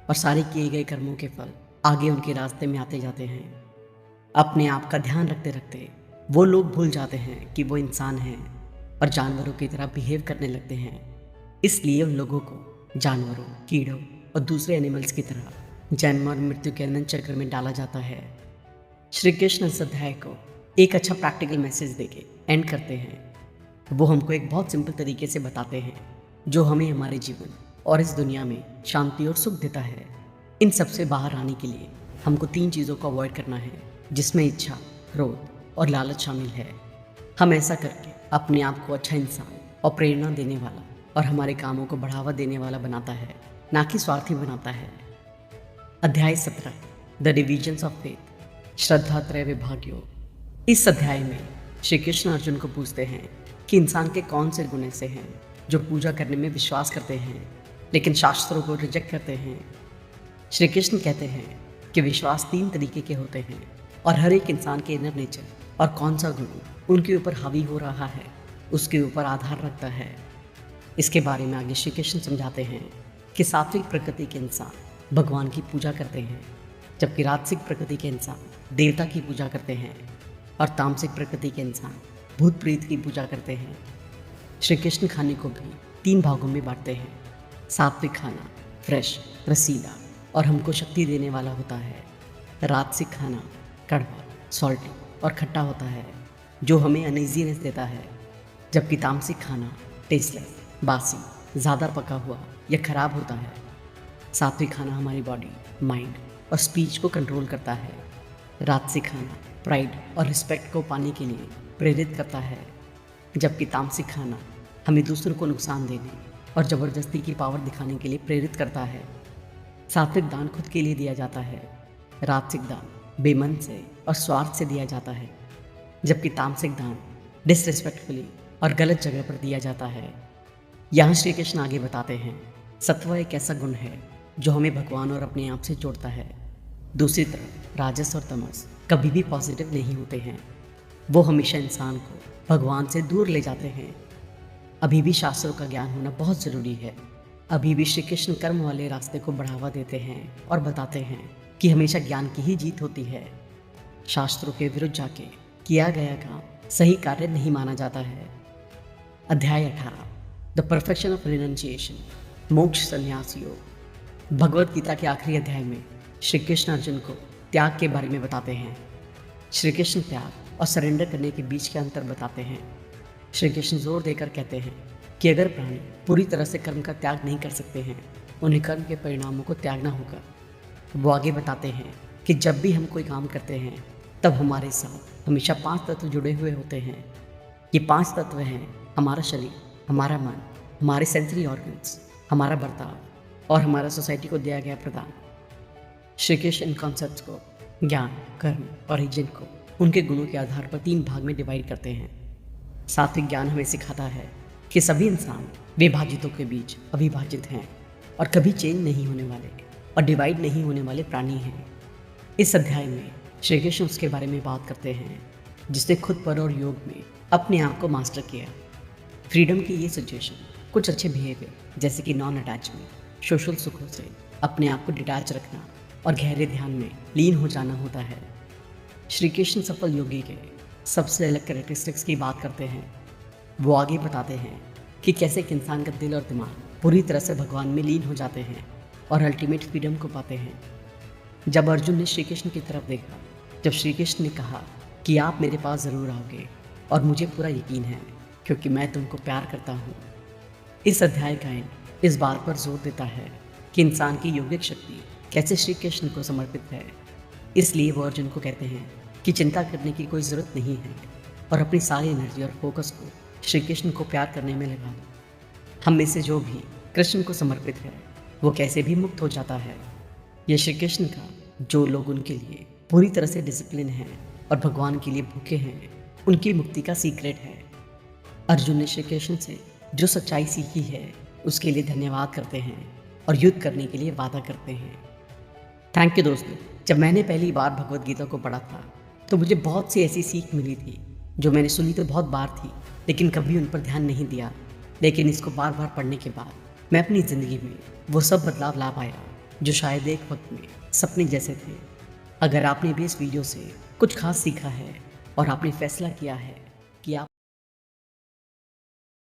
और सारे किए गए कर्मों के फल आगे उनके रास्ते में आते जाते हैं। अपने आप का ध्यान रखते रखते वो लोग भूल जाते हैं कि वो इंसान हैं और जानवरों की तरह बिहेव करने लगते हैं। इसलिए उन लोगों को जानवरों, कीड़ों और दूसरे एनिमल्स की तरह जन्म और मृत्यु के अनंत चक्र में डाला जाता है। श्री कृष्ण इस अध्याय को एक अच्छा प्रैक्टिकल मैसेज देके एंड करते हैं। वो हमको एक बहुत सिंपल तरीके से बताते हैं जो हमें हमारे जीवन और इस दुनिया में शांति और सुख देता है। इन सब से बाहर आने के लिए हमको 3 चीज़ों को अवॉइड करना है, जिसमें इच्छा, क्रोध और लालच शामिल है। हम ऐसा करके अपने आप को अच्छा इंसान और प्रेरणा देने वाला और हमारे कामों को बढ़ावा देने वाला बनाता है, ना कि स्वार्थी बनाता है। अध्याय 17 द डिविजन्स ऑफ फेथ, श्रद्धा त्रय विभाग योग। इस अध्याय में श्री कृष्ण अर्जुन को पूछते हैं कि इंसान के कौन से गुण ऐसे हैं जो पूजा करने में विश्वास करते हैं लेकिन शास्त्रों को रिजेक्ट करते हैं। श्री कृष्ण कहते हैं कि विश्वास 3 तरीके के होते हैं और हर एक इंसान के इनर नेचर और कौन सा गुण उनके ऊपर हावी हो रहा है उसके ऊपर आधार रखता है। इसके बारे में आगे श्री कृष्ण समझाते हैं कि सात्विक प्रकृति के इंसान भगवान की पूजा करते हैं, जबकि राजसिक प्रकृति के इंसान देवता की पूजा करते हैं और तामसिक प्रकृति के इंसान भूत प्रेत की पूजा करते हैं। श्री कृष्ण खाने को भी 3 भागों में बांटते हैं। सात्विक खाना फ्रेश, रसीला और हमको शक्ति देने वाला होता है। राजसिक खाना कड़वा, सॉल्टी और खट्टा होता है जो हमें अनईजीनेस देता है, जबकि तामसिक खाना टेस्टलेस, बासी, ज़्यादा पका हुआ या खराब होता है। सात्विक खाना हमारी बॉडी, माइंड और स्पीच को कंट्रोल करता है। राजसिक खाना प्राइड और रिस्पेक्ट को पाने के लिए प्रेरित करता है, जबकि तामसिक खाना हमें दूसरों को नुकसान देने और ज़बरदस्ती की पावर दिखाने के लिए प्रेरित करता है। सात्विक दान खुद के लिए दिया जाता है, राजसिक दान बेमन से और स्वार्थ से दिया जाता है, जबकि तामसिक दान डिसरिस्पेक्टफुली और गलत जगह पर दिया जाता है। यहाँ श्री कृष्ण आगे बताते हैं सत्व एक ऐसा गुण है जो हमें भगवान और अपने आप से जोड़ता है। दूसरी तरफ राजस और तमस कभी भी पॉजिटिव नहीं होते हैं, वो हमेशा इंसान को भगवान से दूर ले जाते हैं। अभी भी शास्त्रों का ज्ञान होना बहुत ज़रूरी है। अभी भी श्री कृष्ण कर्म वाले रास्ते को बढ़ावा देते हैं और बताते हैं कि हमेशा ज्ञान की ही जीत होती है। शास्त्रों के विरुद्ध जाके किया गया काम सही कार्य नहीं माना जाता है। अध्याय 18 द परफेक्शन ऑफ रिनंसिएशन, मोक्ष संन्यास योग। भगवद गीता के आखिरी अध्याय में श्री कृष्ण अर्जुन को त्याग के बारे में बताते हैं। श्री कृष्ण त्याग और सरेंडर करने के बीच के अंतर बताते हैं। श्री कृष्ण जोर देकर कहते हैं कि अगर प्राणी पूरी तरह से कर्म का त्याग नहीं कर सकते हैं, उन्हें कर्म के परिणामों को त्यागना होगा। वो आगे बताते हैं कि जब भी हम कोई काम करते हैं तब हमारे साथ हमेशा 5 तत्व जुड़े हुए होते हैं। ये 5 तत्व हैं हमारा शरीर, हमारा मन, हमारे सेंसरी ऑर्गन्स, हमारा बर्ताव और हमारा सोसाइटी को दिया गया प्रदान। श्री कृष्ण इन कॉन्सेप्ट्स को ज्ञान, कर्म और रीजन को उनके गुणों के आधार पर 3 भाग में डिवाइड करते हैं। सात्विक ज्ञान हमें सिखाता है कि सभी इंसान विभाजितों के बीच अविभाजित हैं और कभी चेंज नहीं होने वाले और डिवाइड नहीं होने वाले प्राणी हैं। इस अध्याय में श्री कृष्ण उसके बारे में बात करते हैं जिसने खुद पर और योग में अपने आप को मास्टर किया। फ्रीडम की ये सिचुएशन कुछ अच्छे बिहेवियर जैसे कि नॉन अटैचमेंट, सोशल सुखों से अपने आप को डिटैच रखना और गहरे ध्यान में लीन हो जाना होता है। श्री कृष्ण सफल योगी के सबसे अलग कैरेक्टरिस्टिक्स की बात करते हैं। वो आगे बताते हैं कि कैसे एक इंसान का दिल और दिमाग पूरी तरह से भगवान में लीन हो जाते हैं और अल्टीमेट फ्रीडम को पाते हैं। जब अर्जुन ने श्री कृष्ण की तरफ देखा, जब श्री कृष्ण ने कहा कि आप मेरे पास ज़रूर आओगे और मुझे पूरा यकीन है क्योंकि मैं तुमको प्यार करता हूँ। इस अध्याय का एंड इस बात पर जोर देता है कि इंसान की योगिक शक्ति कैसे श्री कृष्ण को समर्पित है। इसलिए वो अर्जुन को कहते हैं कि चिंता करने की कोई ज़रूरत नहीं है और अपनी सारी एनर्जी और फोकस को श्री कृष्ण को प्यार करने में लगा दो। हम में से जो भी कृष्ण को समर्पित है वो कैसे भी मुक्त हो जाता है। यह श्री कृष्ण का जो लोग उनके लिए पूरी तरह से डिसिप्लिन हैं और भगवान के लिए भूखे हैं, उनकी मुक्ति का सीक्रेट है। अर्जुन ने श्री कृष्ण से जो सच्चाई सीखी है उसके लिए धन्यवाद करते हैं और युद्ध करने के लिए वादा करते हैं। थैंक यू दोस्तों। जब मैंने पहली बार भगवद गीता को पढ़ा था तो मुझे बहुत सी ऐसी सीख मिली थी जो मैंने सुनी तो बहुत बार थी, लेकिन कभी उन पर ध्यान नहीं दिया। लेकिन इसको बार बार पढ़ने के बाद मैं अपनी ज़िंदगी में वो सब बदलाव ला पाया जो शायद एक वक्त में सपने जैसे थे। अगर आपने भी इस वीडियो से कुछ खास सीखा है और आपने फैसला किया है